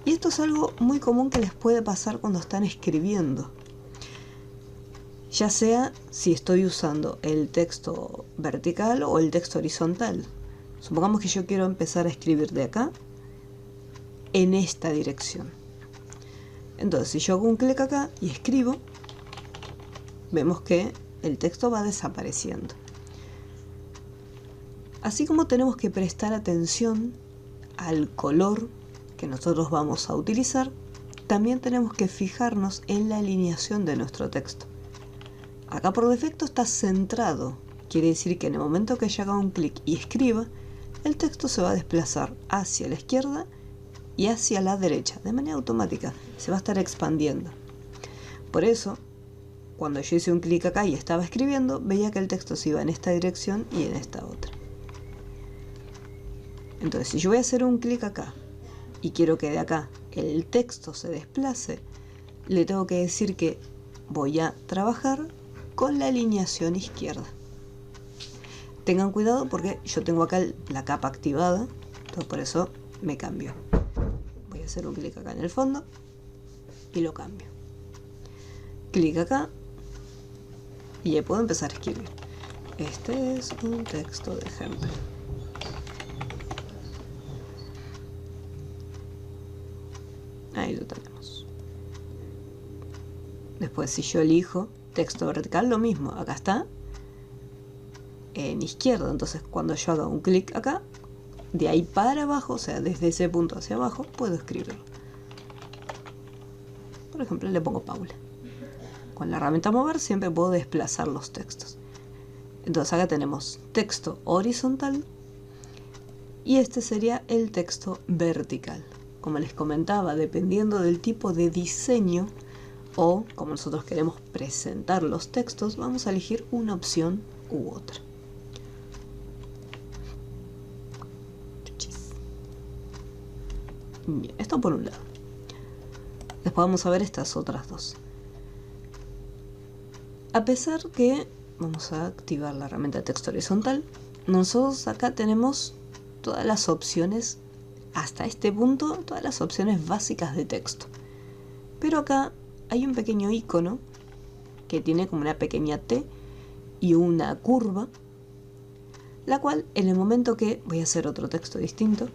Y esto es algo muy común que les puede pasar cuando están escribiendo. Ya sea si estoy usando el texto vertical o el texto horizontal. Supongamos que yo quiero empezar a escribir de acá en esta dirección. Entonces, si yo hago un clic acá y escribo, vemos que el texto va desapareciendo. Así como tenemos que prestar atención al color que nosotros vamos a utilizar, también tenemos que fijarnos en la alineación de nuestro texto. Acá por defecto está centrado, quiere decir que en el momento que yo haga un clic y escriba, el texto se va a desplazar hacia la izquierda y hacia la derecha, de manera automática, se va a estar expandiendo. Por eso, cuando yo hice un clic acá y estaba escribiendo, veía que el texto se iba en esta dirección y en esta otra. Entonces, si yo voy a hacer un clic acá y quiero que de acá el texto se desplace, le tengo que decir que voy a trabajar con la alineación izquierda. Tengan cuidado porque yo tengo acá la capa activada, entonces por eso me cambio. Voy a hacer un clic acá en el fondo y lo cambio. Clic acá y ya puedo empezar a escribir. Este es un texto de ejemplo. Ahí lo tenemos. Después, si yo elijo texto vertical, lo mismo. Acá está en izquierda. Entonces, cuando yo haga un clic acá, de ahí para abajo, o sea, desde ese punto hacia abajo, puedo escribirlo. Por ejemplo, le pongo Paula. Con la herramienta mover siempre puedo desplazar los textos. Entonces acá tenemos texto horizontal y este sería el texto vertical. Como les comentaba, dependiendo del tipo de diseño o como nosotros queremos presentar los textos, vamos a elegir una opción u otra. Bien, esto por un lado. Después vamos a ver estas otras dos. A pesar que vamos a activar la herramienta de texto horizontal, nosotros acá tenemos todas las opciones hasta este punto todas las opciones básicas de texto. Pero acá hay un pequeño icono que tiene como una pequeña T y una curva, la cual en el momento que voy a hacer otro texto distinto,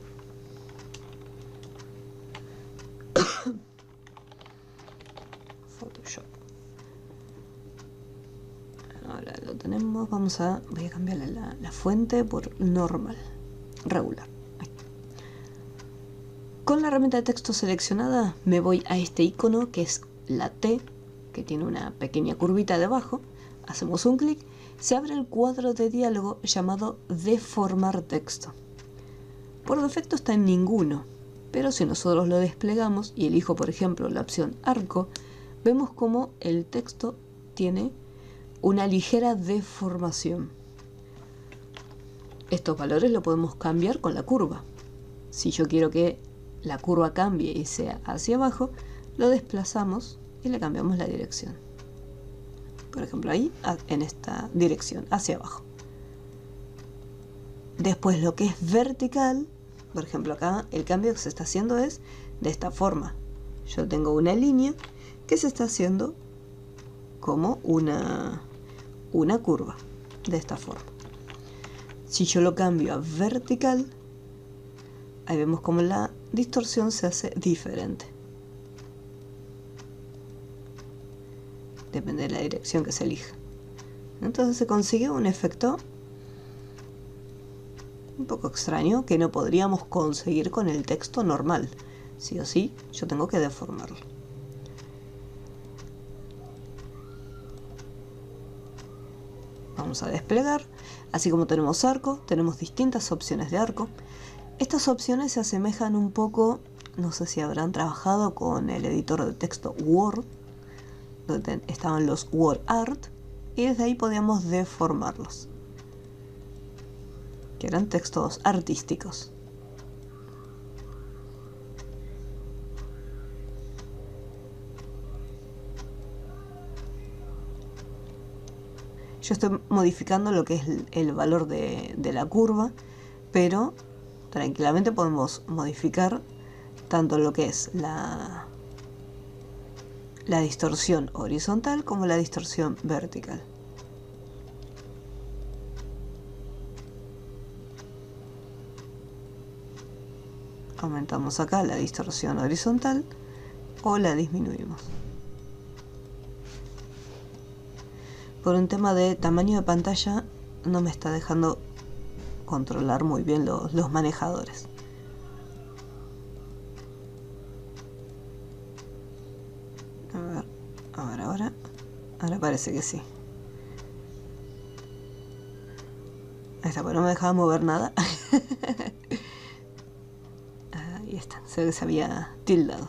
Photoshop, ahora lo tenemos, voy a cambiarle la fuente por normal, regular. Ahí. Con la herramienta de texto seleccionada me voy a este icono que es la T, que tiene una pequeña curvita debajo, hacemos un clic, se abre el cuadro de diálogo llamado deformar texto. Por defecto está en ninguno, pero si nosotros lo desplegamos y elijo por ejemplo la opción arco, vemos como el texto tiene una ligera deformación. Estos valores lo podemos cambiar con la curva. Si yo quiero que la curva cambie y sea hacia abajo, lo desplazamos y le cambiamos la dirección. Por ejemplo, ahí, en esta dirección, hacia abajo. Después lo que es vertical, por ejemplo acá el cambio que se está haciendo es de esta forma. Yo tengo una línea que se está haciendo como una curva, de esta forma. Si yo lo cambio a vertical, ahí vemos como la distorsión se hace diferente. Depende de la dirección que se elija. Entonces se consigue un efecto un poco extraño que no podríamos conseguir con el texto normal. Sí o sí, yo tengo que deformarlo. Vamos a desplegar. Así como tenemos arco, tenemos distintas opciones de arco. Estas opciones se asemejan un poco, no sé si habrán trabajado con el editor de texto Word, donde estaban los Word Art, y desde ahí podíamos deformarlos, que eran textos artísticos. Yo estoy modificando lo que es el valor de la curva, pero tranquilamente podemos modificar tanto lo que es la distorsión horizontal como la distorsión vertical. Aumentamos acá la distorsión horizontal o la disminuimos. Por un tema de tamaño de pantalla no me está dejando controlar muy bien los manejadores. Ahora parece que sí. Ahí está, pues no me dejaba mover nada. Ahí está, se ve que se había tildado.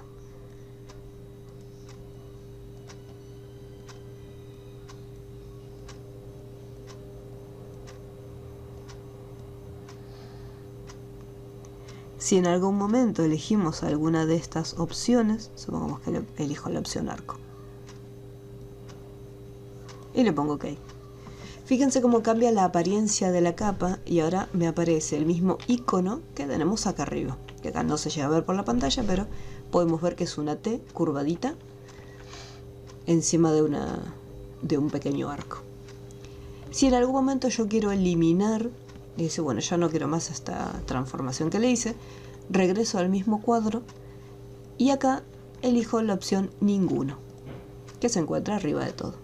Si en algún momento elegimos alguna de estas opciones, supongamos que elijo la opción arco, y le pongo OK. Fíjense cómo cambia la apariencia de la capa y ahora me aparece el mismo icono que tenemos acá arriba, que acá no se llega a ver por la pantalla, pero podemos ver que es una T curvadita encima de un pequeño arco. Si en algún momento yo quiero eliminar, y dice, bueno, ya no quiero más esta transformación que le hice, regreso al mismo cuadro y acá elijo la opción ninguno, que se encuentra arriba de todo.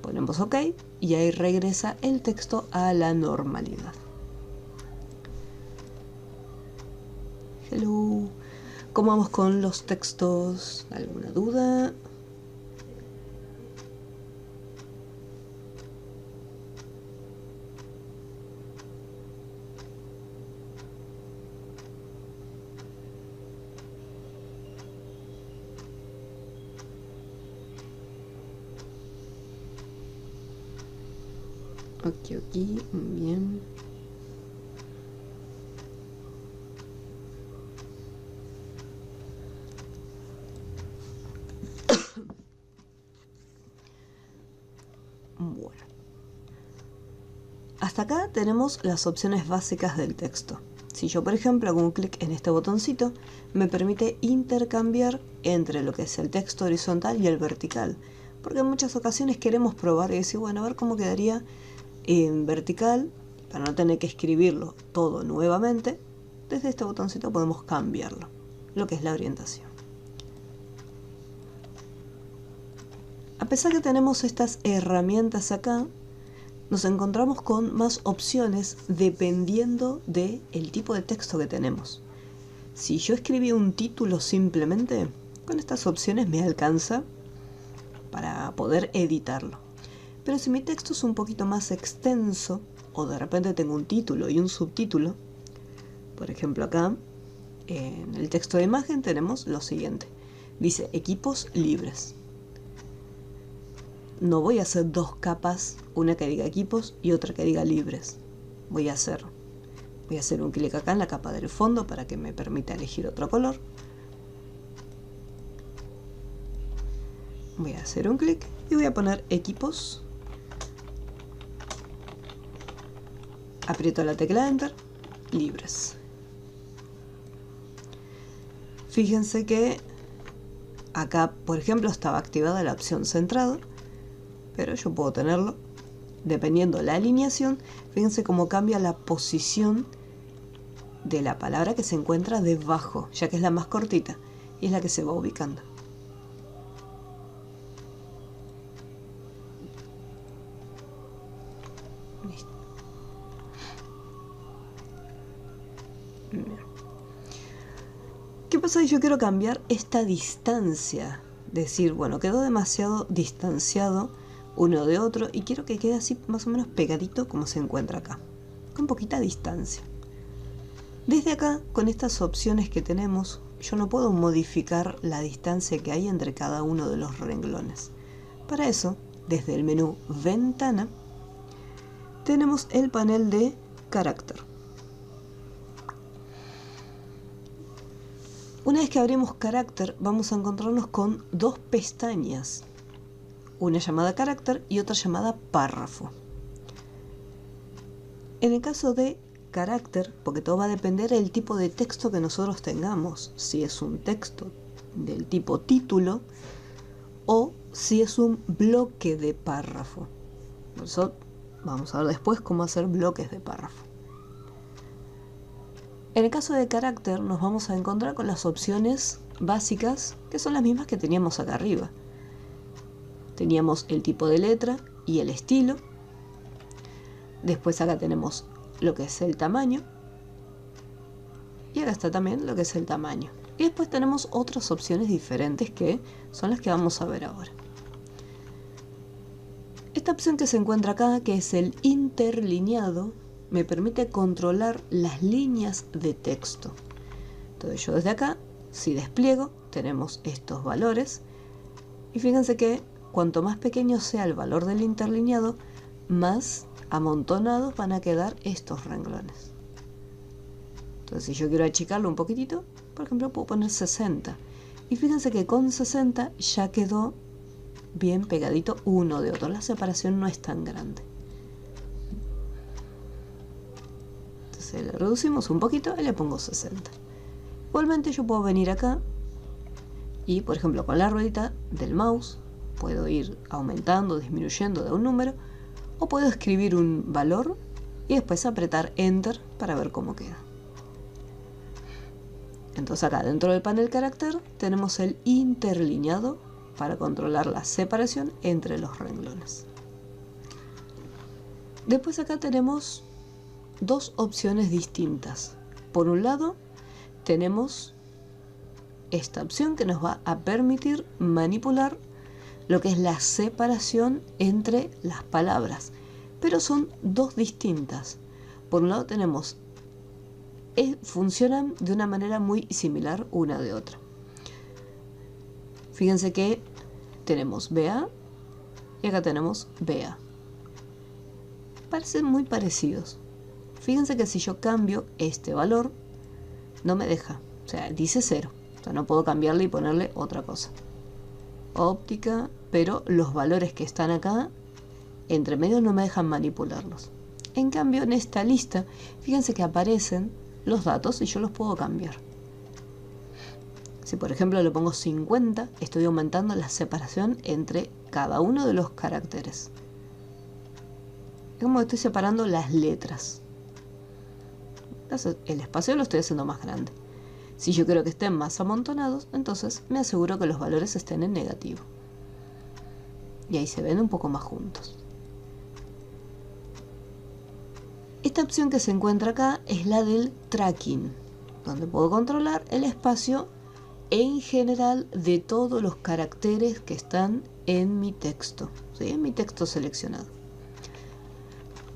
Ponemos OK y ahí regresa el texto a la normalidad. Hello. ¿Cómo vamos con los textos? ¿Alguna duda? Ok, bien. Bueno. Hasta acá tenemos las opciones básicas del texto. Si yo, por ejemplo, hago un clic en este botoncito, me permite intercambiar entre lo que es el texto horizontal y el vertical. Porque en muchas ocasiones queremos probar y decir, bueno, a ver cómo quedaría en vertical, para no tener que escribirlo todo nuevamente. Desde este botoncito podemos cambiarlo, lo que es la orientación. A pesar que tenemos estas herramientas acá, nos encontramos con más opciones dependiendo del tipo de texto que tenemos. Si yo escribí un título simplemente, con estas opciones me alcanza para poder editarlo. Pero si mi texto es un poquito más extenso, o de repente tengo un título y un subtítulo, por ejemplo acá, en el texto de imagen tenemos lo siguiente. Dice equipos libres. No voy a hacer dos capas, una que diga equipos y otra que diga libres. Voy a hacer un clic acá en la capa del fondo para que me permita elegir otro color. Voy a hacer un clic y voy a poner equipos. Aprieto la tecla Enter, libres. Fíjense que acá, por ejemplo, estaba activada la opción centrado, pero yo puedo tenerlo dependiendo la alineación. Fíjense cómo cambia la posición de la palabra que se encuentra debajo, ya que es la más cortita y es la que se va ubicando. Listo. ¿Qué pasa si yo quiero cambiar esta distancia? Decir, bueno, quedó demasiado distanciado uno de otro y quiero que quede así más o menos pegadito como se encuentra acá, con poquita distancia. Desde acá, con estas opciones que tenemos, yo no puedo modificar la distancia que hay entre cada uno de los renglones. Para eso, desde el menú Ventana, tenemos el panel de Carácter. Una vez que abrimos Carácter, vamos a encontrarnos con dos pestañas. Una llamada Carácter y otra llamada Párrafo. En el caso de Carácter, porque todo va a depender del tipo de texto que nosotros tengamos. Si es un texto del tipo título o si es un bloque de párrafo. Por eso vamos a ver después cómo hacer bloques de párrafo. En el caso de Carácter nos vamos a encontrar con las opciones básicas, que son las mismas que teníamos acá arriba. Teníamos el tipo de letra y el estilo. Después acá tenemos lo que es el tamaño. Y acá está también lo que es el tamaño. Y después tenemos otras opciones diferentes que son las que vamos a ver ahora. Esta opción que se encuentra acá, que es el interlineado, me permite controlar las líneas de texto. Entonces yo desde acá, si despliego, tenemos estos valores. Y fíjense que cuanto más pequeño sea el valor del interlineado, más amontonados van a quedar estos renglones. Entonces si yo quiero achicarlo un poquitito, por ejemplo puedo poner 60. Y fíjense que con 60 ya quedó bien pegadito uno de otro. La separación no es tan grande. Entonces le reducimos un poquito y le pongo 60. Igualmente yo puedo venir acá y, por ejemplo, con la ruedita del mouse puedo ir aumentando, disminuyendo de un número, o puedo escribir un valor y después apretar Enter para ver cómo queda. Entonces acá dentro del panel Carácter tenemos el interlineado para controlar la separación entre los renglones. Después acá tenemos dos opciones distintas. Por un lado tenemos esta opción que nos va a permitir manipular lo que es la separación entre las palabras, pero son dos distintas. Por un lado tenemos, funcionan de una manera muy similar una de otra. Fíjense que tenemos BA y acá tenemos BA. Parecen muy parecidos. Fíjense que si yo cambio este valor, no me deja, o sea, dice 0. O sea, no puedo cambiarle y ponerle otra cosa. Óptica, pero los valores que están acá entre medio no me dejan manipularlos. En cambio, en esta lista, fíjense que aparecen los datos y yo los puedo cambiar. Si por ejemplo le pongo 50, estoy aumentando la separación entre cada uno de los caracteres. Es como que estoy separando las letras. Entonces el espacio lo estoy haciendo más grande. Si yo quiero que estén más amontonados, entonces me aseguro que los valores estén en negativo. Y ahí se ven un poco más juntos. Esta opción que se encuentra acá es la del tracking, donde puedo controlar el espacio en general de todos los caracteres que están en mi texto, ¿sí? En mi texto seleccionado.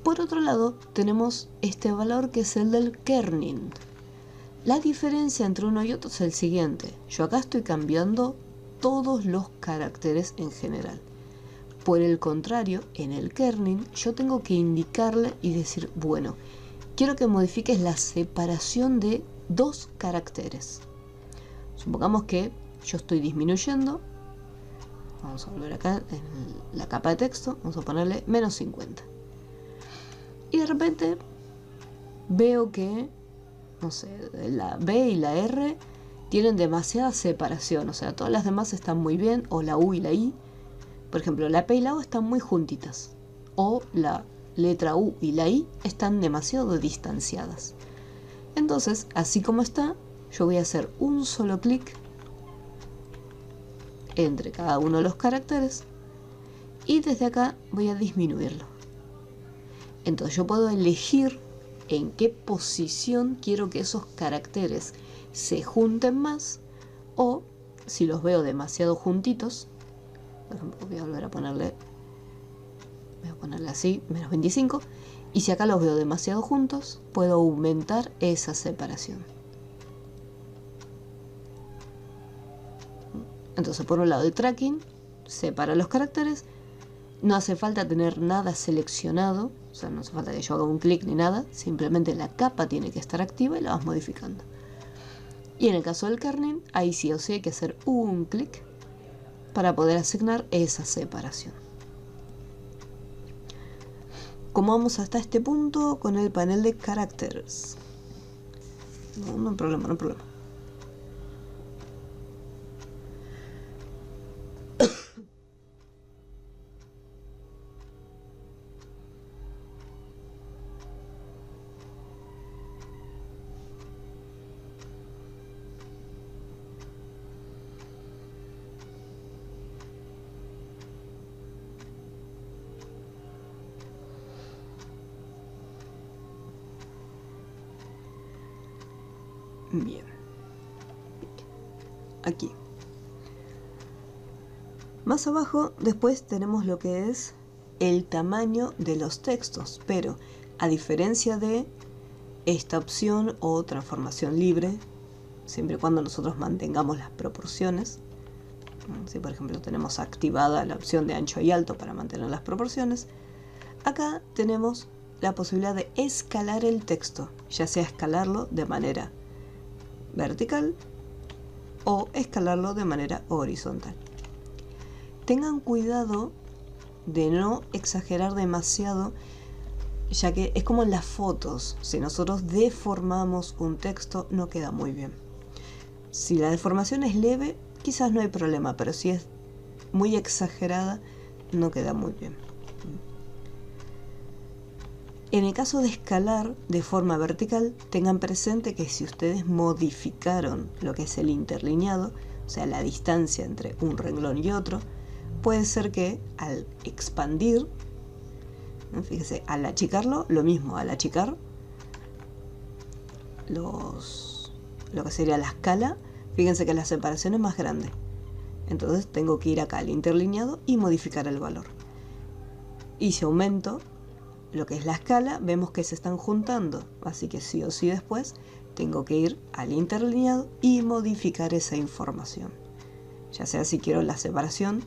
Por otro lado, tenemos este valor que es el del kerning. La diferencia entre uno y otro es el siguiente. Yo acá estoy cambiando todos los caracteres en general. Por el contrario, en el kerning yo tengo que indicarle y decir, bueno, quiero que modifiques la separación de 2 caracteres. Supongamos que yo estoy disminuyendo. Vamos a volver acá en la capa de texto. Vamos a ponerle menos 50. Y de repente veo que, no sé, la B y la R tienen demasiada separación. O sea, todas las demás están muy bien. O la U y la I. Por ejemplo, la P y la O están muy juntitas. O la letra U y la I están demasiado distanciadas. Entonces, así como está, yo voy a hacer un solo clic entre cada uno de los caracteres y desde acá voy a disminuirlo. Entonces yo puedo elegir en qué posición quiero que esos caracteres se junten más, o si los veo demasiado juntitos, por ejemplo voy a volver a ponerle, así, menos 25, y si acá los veo demasiado juntos, puedo aumentar esa separación. Entonces por un lado el tracking separa los caracteres, no hace falta tener nada seleccionado, o sea, no hace falta que yo haga un clic ni nada, simplemente la capa tiene que estar activa y la vas modificando. Y en el caso del kerning, ahí sí o sí hay que hacer un clic para poder asignar esa separación. ¿Cómo vamos hasta este punto con el panel de characters? No hay problema, no hay problema. Bien. Aquí. Más abajo después tenemos lo que es el tamaño de los textos, pero a diferencia de esta opción o transformación libre, siempre y cuando nosotros mantengamos las proporciones, si por ejemplo tenemos activada la opción de ancho y alto para mantener las proporciones, acá tenemos la posibilidad de escalar el texto, ya sea escalarlo de manera vertical o escalarlo de manera horizontal. Tengan cuidado de no exagerar demasiado, ya que es como en las fotos, si nosotros deformamos un texto no queda muy bien. Si la deformación es leve, quizás no hay problema, pero si es muy exagerada, no queda muy bien. En el caso de escalar de forma vertical, tengan presente que si ustedes modificaron lo que es el interlineado, o sea, la distancia entre un renglón y otro, puede ser que al expandir, ¿no? Fíjese, al achicarlo, lo mismo, al achicar lo que sería la escala, fíjense que la separación es más grande. Entonces tengo que ir acá al interlineado y modificar el valor. Y si aumento lo que es la escala, vemos que se están juntando, así que sí o sí después tengo que ir al interlineado y modificar esa información. Ya sea si quiero la separación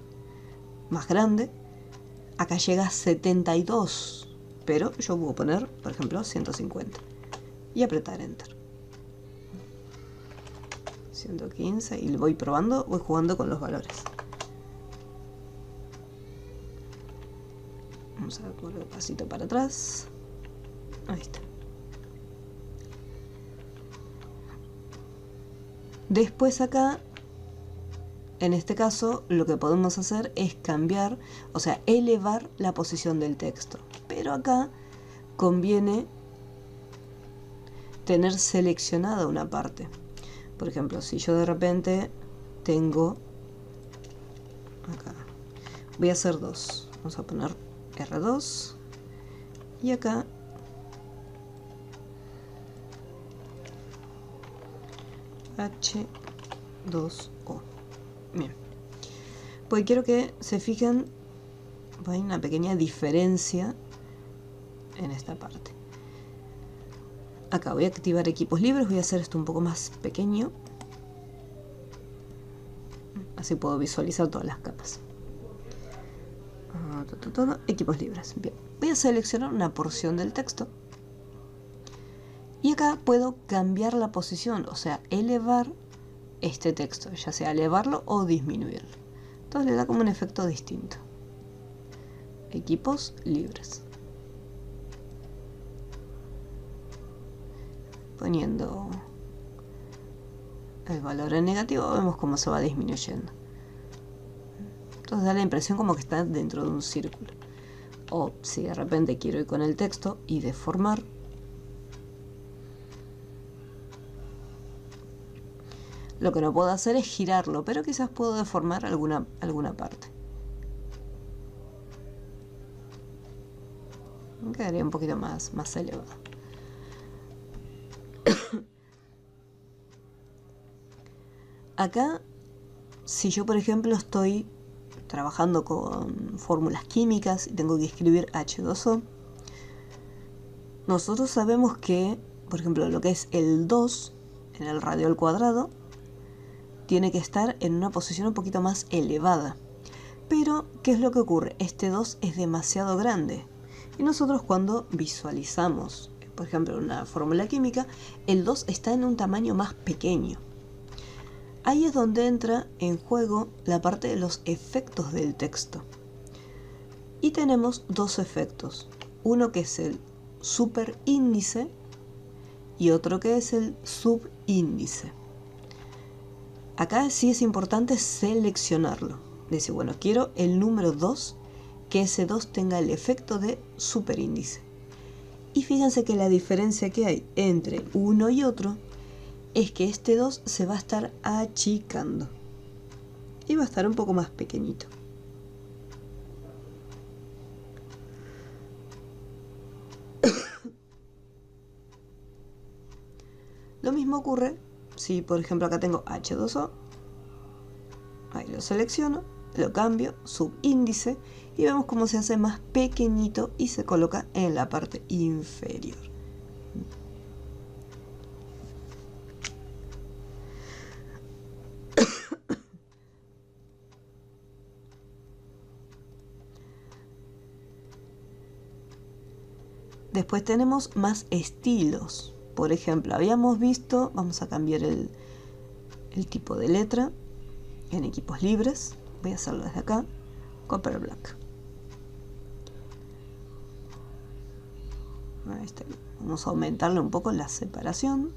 más grande, acá llega a 72, pero yo puedo poner, por ejemplo, 150 y apretar Enter. 115 y voy probando, voy jugando con los valores. Vamos a volver un pasito para atrás. Ahí está. Después acá, en este caso, lo que podemos hacer es cambiar, o sea, elevar la posición del texto. Pero acá conviene tener seleccionada una parte. Por ejemplo, si yo de repente tengo acá, voy a hacer dos, vamos a poner R2 y acá H2O. Bien, pues quiero que se fijen, hay una pequeña diferencia en esta parte. Acá voy a activar equipos libres, voy a hacer esto un poco más pequeño, así puedo visualizar todas las capas. Equipos libres. Bien, voy a seleccionar una porción del texto y acá puedo cambiar la posición, o sea, elevar este texto, ya sea elevarlo o disminuirlo. Entonces le da como un efecto distinto. Equipos libres. Poniendo el valor en negativo, vemos cómo se va disminuyendo. Entonces da la impresión como que está dentro de un círculo. O si de repente quiero ir con el texto y deformar, lo que no puedo hacer es girarlo, pero quizás puedo deformar alguna parte. Quedaría un poquito más elevado. Acá, si yo por ejemplo estoy trabajando con fórmulas químicas y tengo que escribir H2O, nosotros sabemos que, por ejemplo, lo que es el 2 en el radio al cuadrado tiene que estar en una posición un poquito más elevada. Pero, ¿qué es lo que ocurre? Este 2 es demasiado grande. Y nosotros cuando visualizamos, por ejemplo, una fórmula química, el 2 está en un tamaño más pequeño. Ahí es donde entra en juego la parte de los efectos del texto. Y tenemos dos efectos. Uno que es el superíndice y otro que es el subíndice. Acá sí es importante seleccionarlo. Decir, bueno, quiero el número 2, que ese 2 tenga el efecto de superíndice. Y fíjense que la diferencia que hay entre uno y otro es que este 2 se va a estar achicando y va a estar un poco más pequeñito. Lo mismo ocurre si, por ejemplo, acá tengo H2O, ahí lo selecciono, lo cambio, subíndice, y vemos cómo se hace más pequeñito y se coloca en la parte inferior. Después tenemos más estilos. Por ejemplo, habíamos visto, vamos a cambiar el tipo de letra en equipos libres. Voy a hacerlo desde acá, Copper Black. Ahí está. Vamos a aumentarle un poco la separación.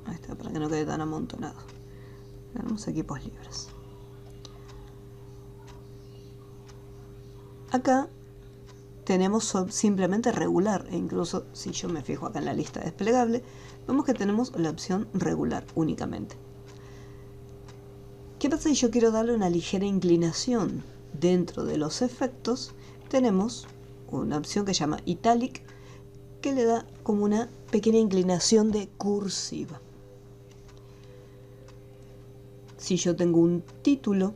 Ahí está, para que no quede tan amontonado. Tenemos equipos libres. Acá tenemos simplemente regular, e incluso si yo me fijo acá en la lista desplegable, vemos que tenemos la opción regular únicamente. ¿Qué pasa si yo quiero darle una ligera inclinación? Dentro de los efectos tenemos una opción que se llama Italic, que le da como una pequeña inclinación de cursiva. Si yo tengo un título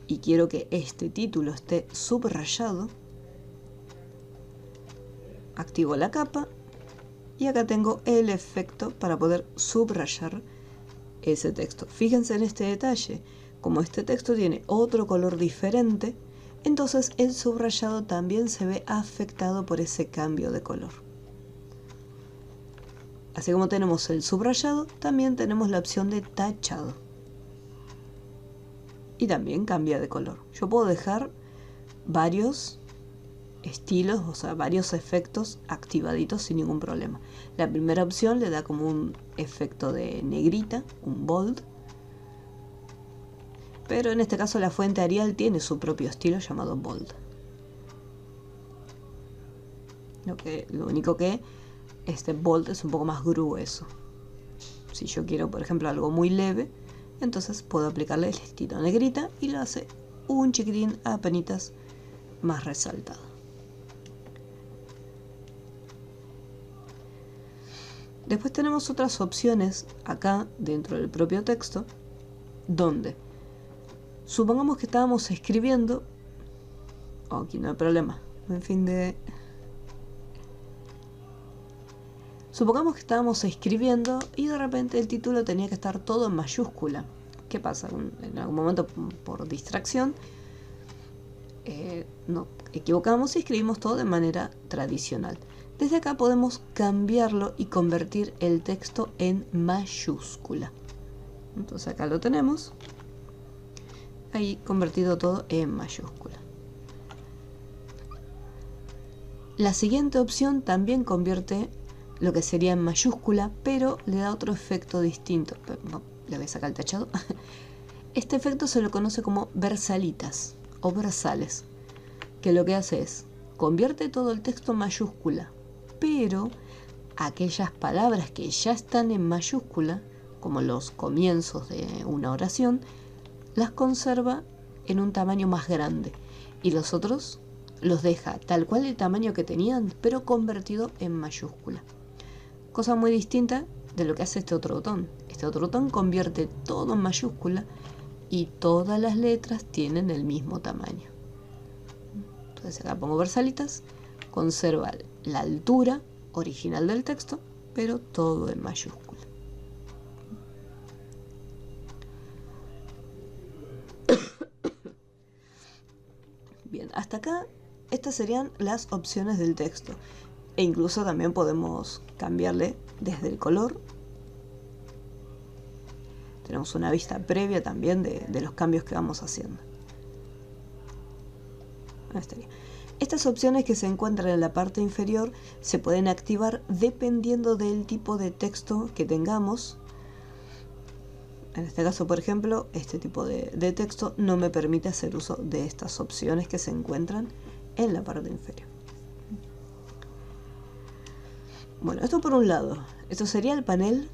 y quiero que este título esté subrayado, activo la capa y acá tengo el efecto para poder subrayar ese texto. Fíjense en este detalle, como este texto tiene otro color diferente, entonces el subrayado también se ve afectado por ese cambio de color. Así como tenemos el subrayado, también tenemos la opción de tachado. Y también cambia de color. Yo puedo dejar varios estilos, o sea, varios efectos activaditos sin ningún problema. La primera opción le da como un efecto de negrita, un bold, pero en este caso la fuente Arial tiene su propio estilo llamado bold. Lo único que este bold es un poco más grueso. Si yo quiero, por ejemplo, algo muy leve, entonces puedo aplicarle el estilo negrita y lo hace un chiquitín apenitas más resaltado. Después tenemos otras opciones acá dentro del propio texto, donde supongamos que estábamos escribiendo, aquí no hay problema, en fin de... Supongamos que estábamos escribiendo y de repente el título tenía que estar todo en mayúscula. ¿Qué pasa? En algún momento por distracción nos equivocamos y escribimos todo de manera tradicional. Desde acá podemos cambiarlo y convertir el texto en mayúscula. Entonces acá lo tenemos. Ahí convertido todo en mayúscula. La siguiente opción también convierte lo que sería en mayúscula, pero le da otro efecto distinto. Le voy a sacar el tachado. Este efecto se lo conoce como versalitas o versales, que lo que hace es convierte todo el texto en mayúscula, pero aquellas palabras que ya están en mayúscula, como los comienzos de una oración, las conserva en un tamaño más grande y los otros los deja tal cual el tamaño que tenían, pero convertido en mayúscula. Cosa muy distinta de lo que hace este otro botón. Este otro botón convierte todo en mayúscula y todas las letras tienen el mismo tamaño. Entonces acá pongo versalitas, conserva la altura original del texto, pero todo en mayúscula. Bien, hasta acá estas serían las opciones del texto. E incluso también podemos cambiarle desde el color. Tenemos una vista previa también de los cambios que vamos haciendo. Ahí estaría. Estas opciones que se encuentran en la parte inferior se pueden activar dependiendo del tipo de texto que tengamos. En este caso, por ejemplo, este tipo de texto no me permite hacer uso de estas opciones que se encuentran en la parte inferior. Bueno, esto por un lado. Esto sería el panel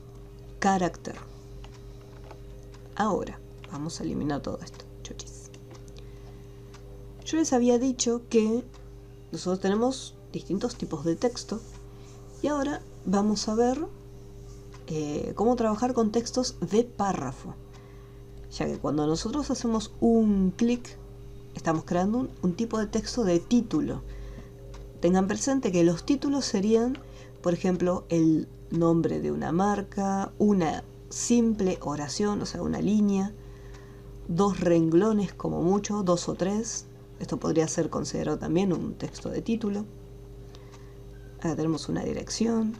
carácter. Ahora, vamos a eliminar todo esto. Chochis. Yo les había dicho que nosotros tenemos distintos tipos de texto y ahora vamos a ver cómo trabajar con textos de párrafo, ya que cuando nosotros hacemos un clic estamos creando un tipo de texto de título. Tengan presente que los títulos serían, por ejemplo, el nombre de una marca, una simple oración, o sea, una línea, 2 renglones como mucho, 2 o 3. Esto podría ser considerado también un texto de título. Acá tenemos una dirección.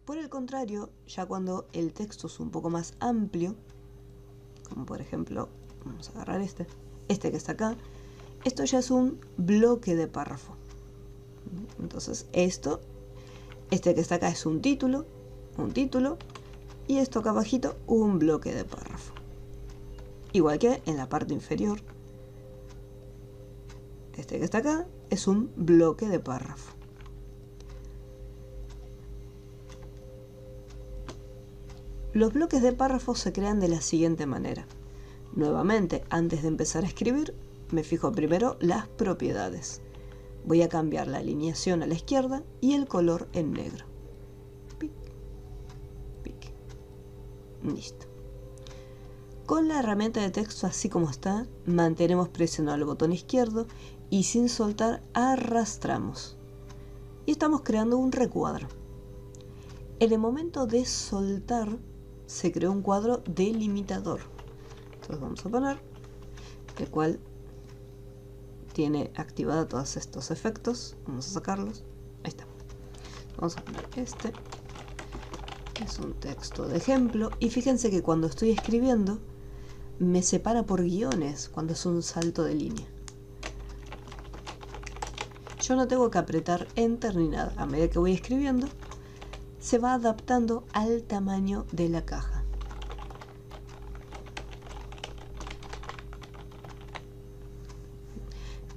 Por el contrario, ya cuando el texto es un poco más amplio, como por ejemplo, vamos a agarrar este que está acá, esto ya es un bloque de párrafo. Entonces este que está acá es un título, y esto acá abajito un bloque de párrafo. Igual que en la parte inferior, este que está acá es un bloque de párrafo. Los bloques de párrafos se crean de la siguiente manera. Nuevamente, antes de empezar a escribir, me fijo primero las propiedades. Voy a cambiar la alineación a la izquierda y el color en negro. Pic, pic. Listo. Con la herramienta de texto así como está, mantenemos presionado el botón izquierdo y sin soltar arrastramos. Y estamos creando un recuadro. En el momento de soltar, se creó un cuadro delimitador. Entonces vamos a poner el cual tiene activada todos estos efectos. Vamos a sacarlos. Ahí está. Vamos a poner este. Es un texto de ejemplo. Y fíjense que cuando estoy escribiendo, me separa por guiones cuando es un salto de línea. Yo no tengo que apretar Enter ni nada. A medida que voy escribiendo, se va adaptando al tamaño de la caja.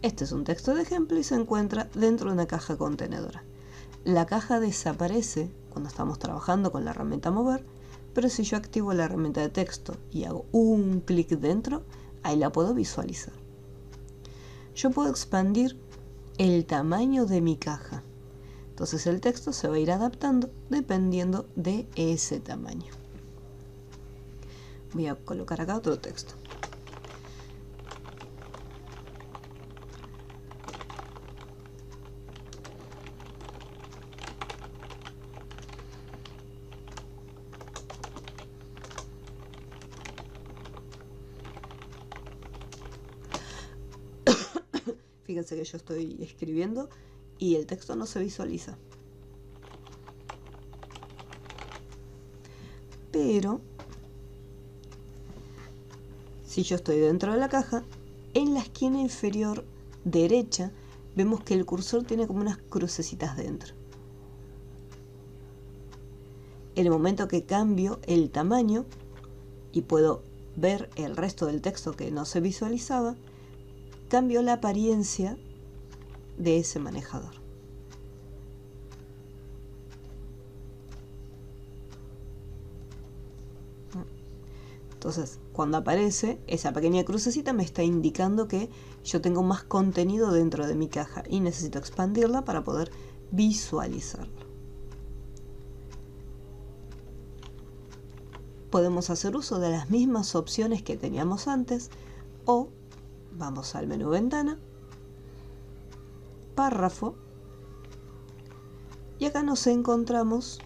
Este es un texto de ejemplo y se encuentra dentro de una caja contenedora. La caja desaparece cuando estamos trabajando con la herramienta mover, pero si yo activo la herramienta de texto y hago un clic dentro, ahí la puedo visualizar. Yo puedo expandir el tamaño de mi caja. Entonces el texto se va a ir adaptando dependiendo de ese tamaño. Voy a colocar acá otro texto. Fíjense que yo estoy escribiendo y el texto no se visualiza. Pero si yo estoy dentro de la caja, en la esquina inferior derecha vemos que el cursor tiene como unas crucecitas dentro. En el momento que cambio el tamaño y puedo ver el resto del texto que no se visualizaba, cambio la apariencia de ese manejador. Entonces, cuando aparece esa pequeña crucecita me está indicando que yo tengo más contenido dentro de mi caja y necesito expandirla para poder visualizarlo. Podemos hacer uso de las mismas opciones que teníamos antes o vamos al menú Ventana, Párrafo, y acá nos encontramos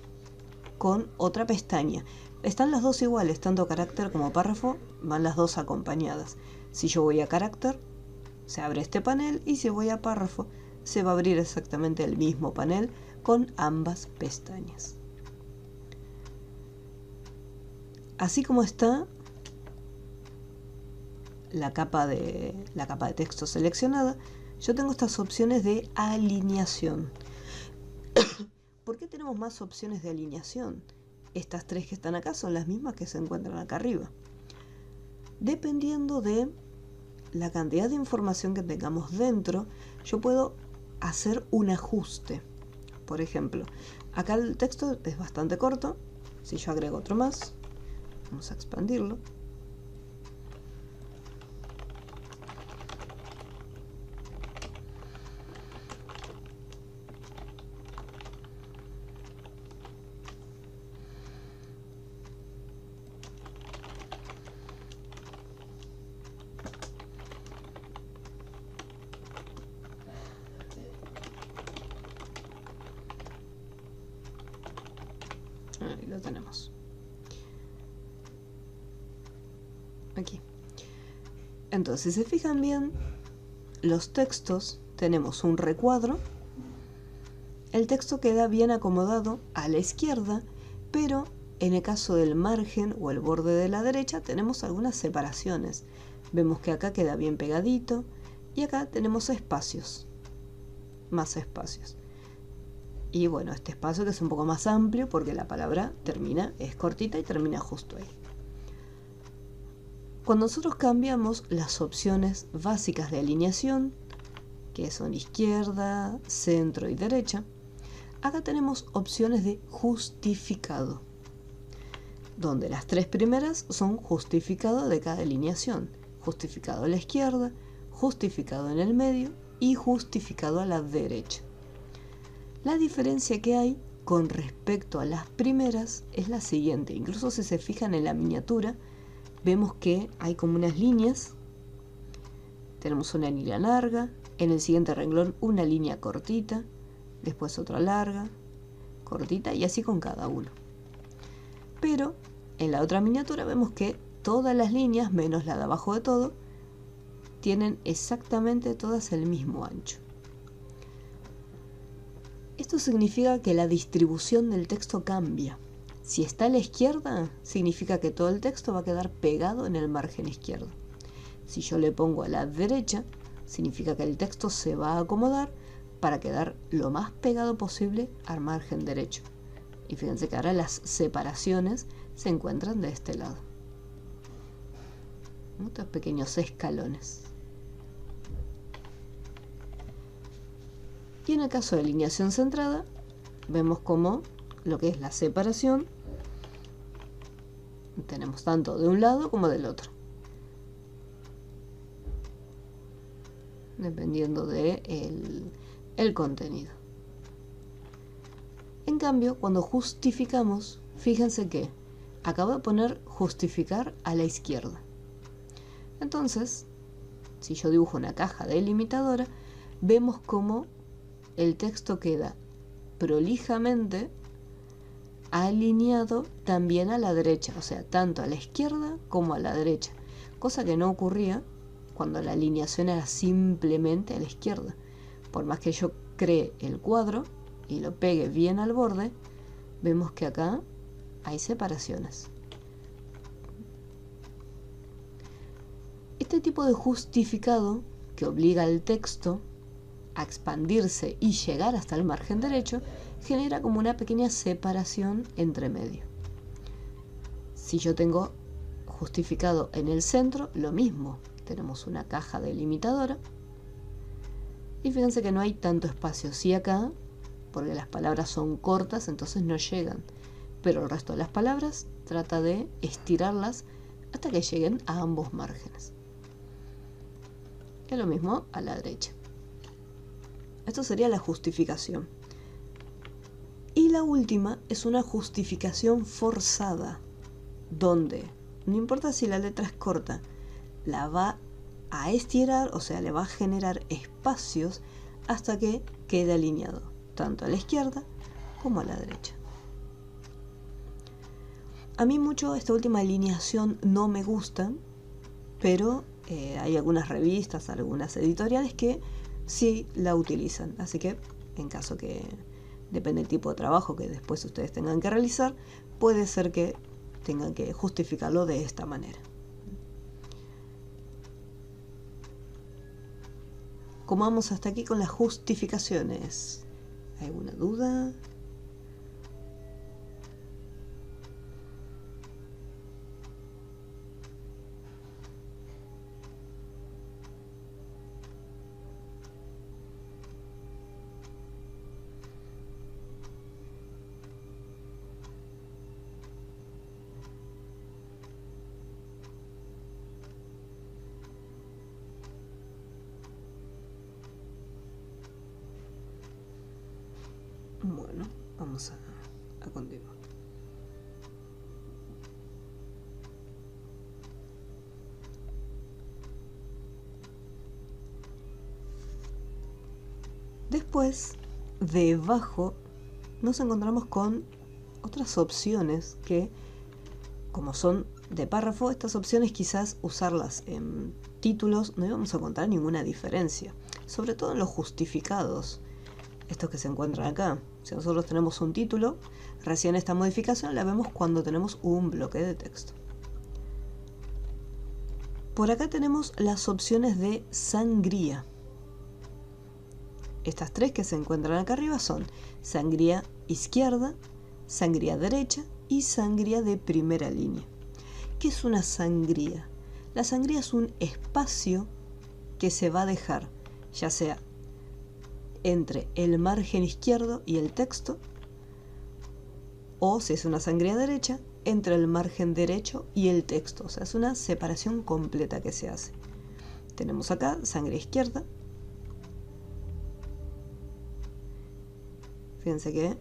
con otra pestaña. Están las dos iguales, tanto carácter como párrafo, van las dos acompañadas. Si yo voy a carácter, se abre este panel, y si voy a párrafo, se va a abrir exactamente el mismo panel con ambas pestañas. Así como está la capa de texto seleccionada, yo tengo estas opciones de alineación. ¿Por qué tenemos más opciones de alineación? Estas tres que están acá son las mismas que se encuentran acá arriba. Dependiendo de la cantidad de información que tengamos dentro, yo puedo hacer un ajuste. Por ejemplo, acá el texto es bastante corto. Si yo agrego otro más, vamos a expandirlo. Ahí lo tenemos. Aquí. Entonces, si se fijan bien, los textos, tenemos un recuadro. El texto queda bien acomodado a la izquierda, pero en el caso del margen o el borde de la derecha tenemos algunas separaciones. Vemos que acá queda bien pegadito y acá tenemos espacios, más espacios. Y bueno, este espacio que es un poco más amplio porque la palabra es cortita y termina justo ahí. Cuando nosotros cambiamos las opciones básicas de alineación, que son izquierda, centro y derecha, acá tenemos opciones de justificado, donde las tres primeras son justificado de cada alineación: justificado a la izquierda, justificado en el medio y justificado a la derecha. La diferencia que hay con respecto a las primeras es la siguiente. Incluso si se fijan en la miniatura, vemos que hay como unas líneas. Tenemos una línea larga, en el siguiente renglón una línea cortita, después otra larga, cortita, y así con cada uno. Pero en la otra miniatura vemos que todas las líneas, menos la de abajo de todo, tienen exactamente todas el mismo ancho. Esto significa que la distribución del texto cambia. Si está a la izquierda, significa que todo el texto va a quedar pegado en el margen izquierdo. Si yo le pongo a la derecha, significa que el texto se va a acomodar para quedar lo más pegado posible al margen derecho. Y fíjense que ahora las separaciones se encuentran de este lado. Estos pequeños escalones. Y en el caso de alineación centrada, vemos como lo que es la separación tenemos tanto de un lado como del otro, dependiendo de el contenido. En cambio, cuando justificamos, fíjense que acabo de poner justificar a la izquierda. Entonces, si yo dibujo una caja delimitadora, vemos cómo el texto queda prolijamente alineado también a la derecha, o sea, tanto a la izquierda como a la derecha, cosa que no ocurría cuando la alineación era simplemente a la izquierda. Por más que yo cree el cuadro y lo pegue bien al borde, vemos que acá hay separaciones. Este tipo de justificado que obliga al texto a expandirse y llegar hasta el margen derecho genera como una pequeña separación entre medio. Si yo tengo justificado en el centro, lo mismo. Tenemos una caja delimitadora y fíjense que no hay tanto espacio. Sí acá, porque las palabras son cortas, entonces no llegan, pero el resto de las palabras trata de estirarlas hasta que lleguen a ambos márgenes. Es lo mismo a la derecha. Esto sería la justificación. Y la última es una justificación forzada, donde, no importa si la letra es corta, la va a estirar, o sea, le va a generar espacios hasta que quede alineado, tanto a la izquierda como a la derecha. A mí mucho esta última alineación no me gusta, pero hay algunas revistas, algunas editoriales que sí la utilizan, así que en caso que depende del tipo de trabajo que después ustedes tengan que realizar, puede ser que tengan que justificarlo de esta manera. ¿Cómo vamos hasta aquí con las justificaciones? ¿Alguna duda? Bueno, vamos a continuar. Después, debajo, nos encontramos con otras opciones que, como son de párrafo, estas opciones quizás usarlas en títulos no íbamos a encontrar ninguna diferencia, sobre todo en los justificados, estos que se encuentran acá. Si nosotros tenemos un título, recién esta modificación la vemos cuando tenemos un bloque de texto. Por acá tenemos las opciones de sangría. Estas tres que se encuentran acá arriba son sangría izquierda, sangría derecha y sangría de primera línea. ¿Qué es una sangría? La sangría es un espacio que se va a dejar, ya sea entre el margen izquierdo y el texto, o si es una sangría derecha, entre el margen derecho y el texto. O sea, es una separación completa que se hace. Tenemos acá sangría izquierda. Fíjense que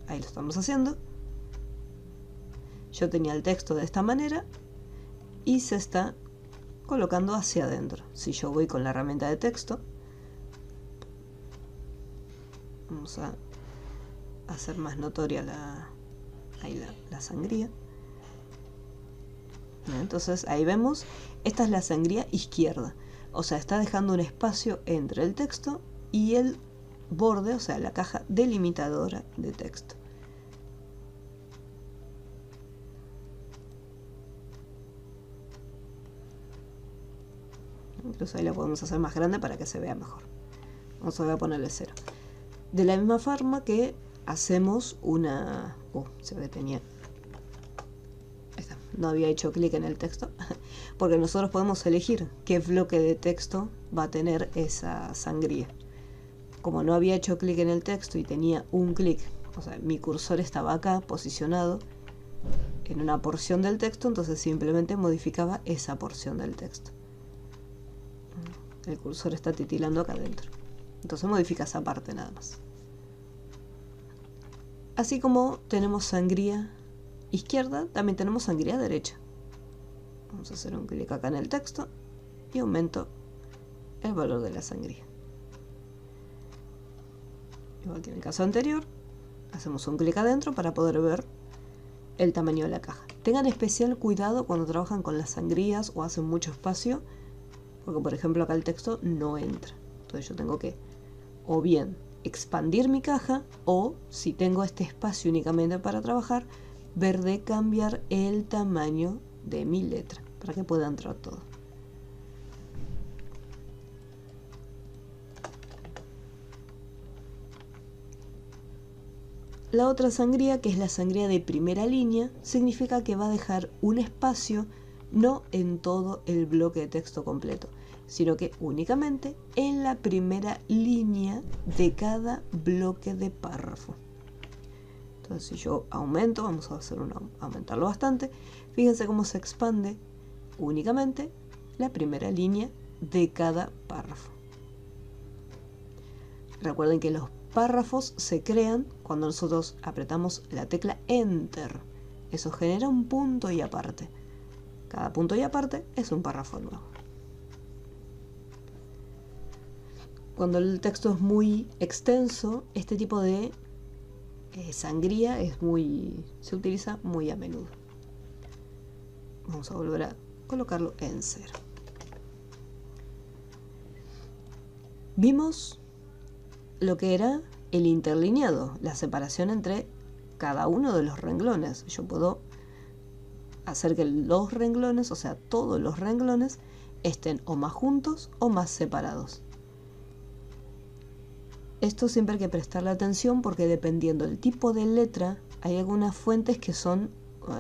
ahí lo estamos haciendo. Yo tenía el texto de esta manera y se está colocando hacia adentro. Si yo voy con la herramienta de texto, vamos a hacer más notoria la sangría. Entonces ahí vemos, esta es la sangría izquierda, o sea, está dejando un espacio entre el texto y el borde, o sea, la caja delimitadora de texto. Incluso ahí la podemos hacer más grande para que se vea mejor. Vamos a ponerle 0. De la misma forma que hacemos una... se ve que tenía... Ahí está. No había hecho clic en el texto. Porque nosotros podemos elegir qué bloque de texto va a tener esa sangría. Como no había hecho clic en el texto y tenía un clic, o sea, mi cursor estaba acá posicionado en una porción del texto, entonces simplemente modificaba esa porción del texto. El cursor está titilando acá adentro. Entonces modifica esa parte nada más. Así como tenemos sangría izquierda, también tenemos sangría derecha. Vamos a hacer un clic acá en el texto y aumento el valor de la sangría. Igual que en el caso anterior, hacemos un clic adentro para poder ver el tamaño de la caja. Tengan especial cuidado cuando trabajan con las sangrías o hacen mucho espacio, porque por ejemplo acá el texto no entra. Entonces yo tengo que o bien expandir mi caja, o si tengo este espacio únicamente para trabajar, ver de cambiar el tamaño de mi letra para que pueda entrar todo. La otra sangría, que es la sangría de primera línea, significa que va a dejar un espacio no en todo el bloque de texto completo, sino que únicamente en la primera línea de cada bloque de párrafo. Entonces si yo aumento, vamos a hacer aumentarlo bastante, fíjense cómo se expande únicamente la primera línea de cada párrafo. Recuerden que los párrafos se crean cuando nosotros apretamos la tecla Enter. Eso genera un punto y aparte. Cada punto y aparte es un párrafo nuevo. Cuando el texto es muy extenso, este tipo de sangría se utiliza muy a menudo. Vamos a volver a colocarlo en 0. Vimos lo que era el interlineado, la separación entre cada uno de los renglones. Yo puedo hacer que los renglones, o sea, todos los renglones, estén o más juntos o más separados. Esto siempre hay que prestarle atención porque dependiendo del tipo de letra, hay algunas fuentes que son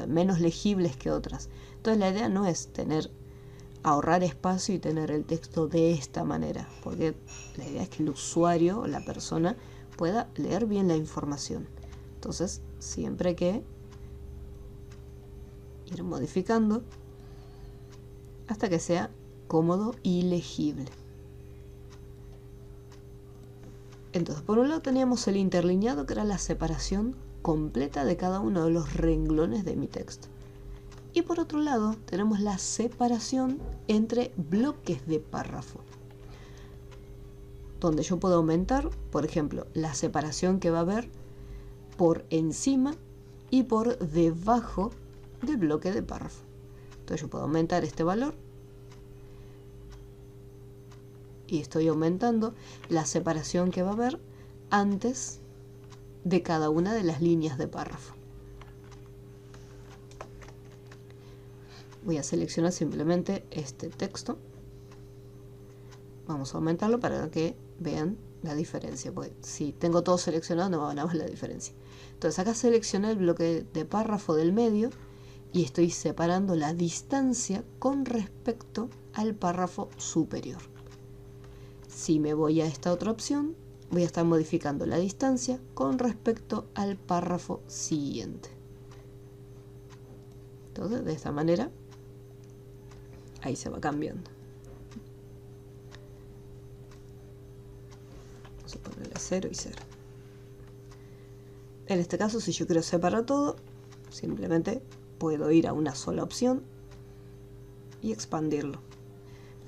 menos legibles que otras. Entonces la idea no es ahorrar espacio y tener el texto de esta manera, porque la idea es que el usuario o la persona pueda leer bien la información. Entonces siempre hay que ir modificando hasta que sea cómodo y legible. Entonces por un lado teníamos el interlineado, que era la separación completa de cada uno de los renglones de mi texto. Y por otro lado tenemos la separación entre bloques de párrafo, donde yo puedo aumentar, por ejemplo, la separación que va a haber por encima y por debajo del bloque de párrafo. Entonces yo puedo aumentar este valor y estoy aumentando la separación que va a haber antes de cada una de las líneas de párrafo. Voy a seleccionar simplemente este texto. Vamos a aumentarlo para que vean la diferencia, porque si tengo todo seleccionado no van a ver la diferencia. Entonces acá seleccioné el bloque de párrafo del medio y estoy separando la distancia con respecto al párrafo superior. Si me voy a esta otra opción, voy a estar modificando la distancia con respecto al párrafo siguiente. Entonces de esta manera ahí se va cambiando. Vamos a ponerle 0 y 0. En este caso, si yo quiero separar todo, simplemente puedo ir a una sola opción y expandirlo.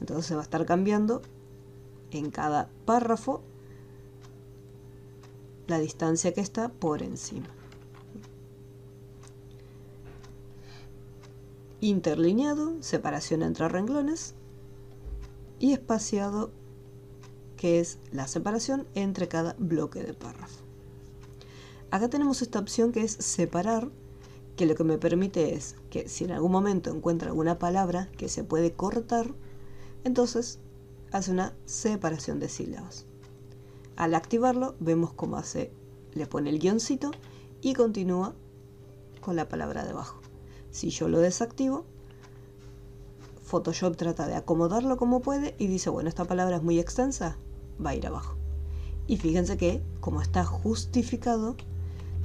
Entonces se va a estar cambiando en cada párrafo la distancia que está por encima. Interlineado, separación entre renglones, y espaciado, que es la separación entre cada bloque de párrafo. Acá tenemos esta opción que es separar, que lo que me permite es que si en algún momento encuentro alguna palabra que se puede cortar, entonces hace una separación de sílabas. al activarlo vemos cómo le pone el guioncito y continúa con la palabra debajo. Si yo lo desactivo, Photoshop trata de acomodarlo como puede y dice, bueno, esta palabra es muy extensa, va a ir abajo. Y fíjense que, como está justificado,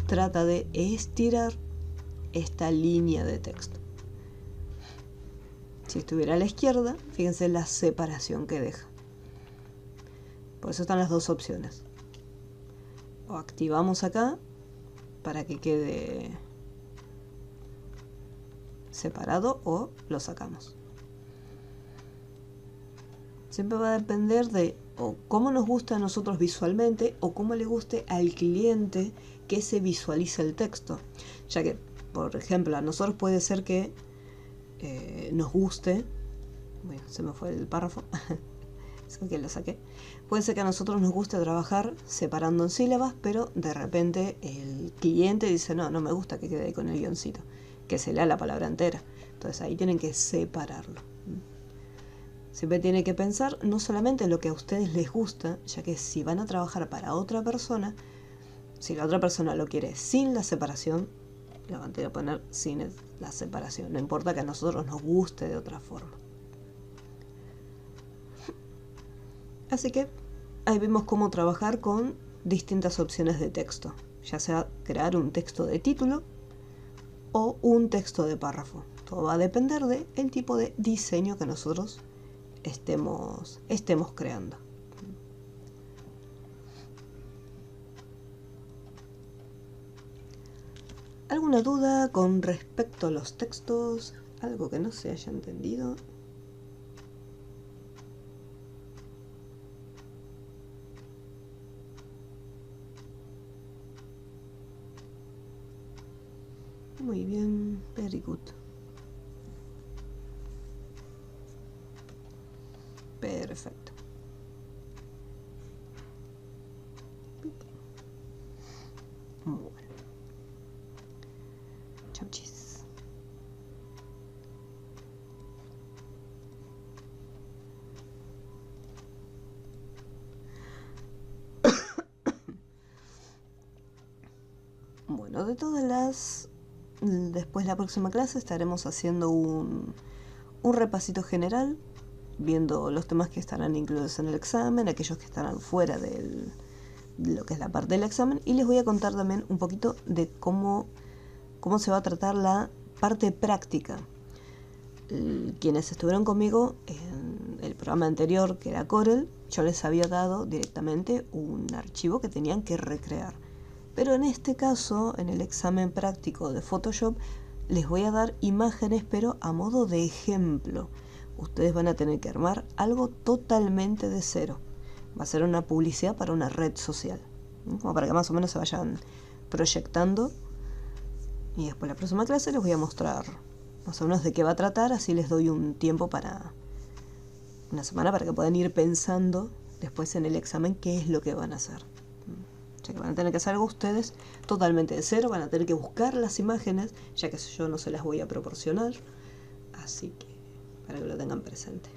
trata de estirar esta línea de texto. Si estuviera a la izquierda, fíjense la separación que deja. Por eso están las dos opciones. O activamos acá para que quede separado o lo sacamos. Siempre va a depender de o cómo nos gusta a nosotros visualmente o cómo le guste al cliente que se visualice el texto. Ya que, por ejemplo, a nosotros puede ser que nos guste, bueno, se me fue el párrafo, es que lo saqué. Puede ser que a nosotros nos guste trabajar separando en sílabas, pero de repente el cliente dice, no me gusta que quede ahí con el guioncito, que se lea la palabra entera. Entonces ahí tienen que separarlo. Siempre tienen que pensar no solamente en lo que a ustedes les gusta, ya que si van a trabajar para otra persona, si la otra persona lo quiere sin la separación, lo van a tener que poner sin la separación. No importa que a nosotros nos guste de otra forma. Así que ahí vemos cómo trabajar con distintas opciones de texto, ya sea crear un texto de título o un texto de párrafo. Todo va a depender del tipo de diseño que nosotros estemos creando. ¿Alguna duda con respecto a los textos? ¿Algo que no se haya entendido? Muy bien, very good. Perfecto. Bueno. Chau, chis. Bueno, de todas las... Después la próxima clase estaremos haciendo un repasito general, viendo los temas que estarán incluidos en el examen, aquellos que estarán fuera de lo que es la parte del examen, y les voy a contar también un poquito de cómo se va a tratar la parte práctica. Quienes estuvieron conmigo en el programa anterior, que era Corel, yo les había dado directamente un archivo que tenían que recrear. Pero en este caso, en el examen práctico de Photoshop, les voy a dar imágenes, pero a modo de ejemplo. Ustedes van a tener que armar algo totalmente de cero. Va a ser una publicidad para una red social, ¿no? Como para que más o menos se vayan proyectando. Y después la próxima clase les voy a mostrar más o menos de qué va a tratar, así les doy un tiempo para una semana para que puedan ir pensando después en el examen qué es lo que van a hacer. O sea que van a tener que hacer algo ustedes totalmente de cero, van a tener que buscar las imágenes, ya que yo no se las voy a proporcionar, así que para que lo tengan presente.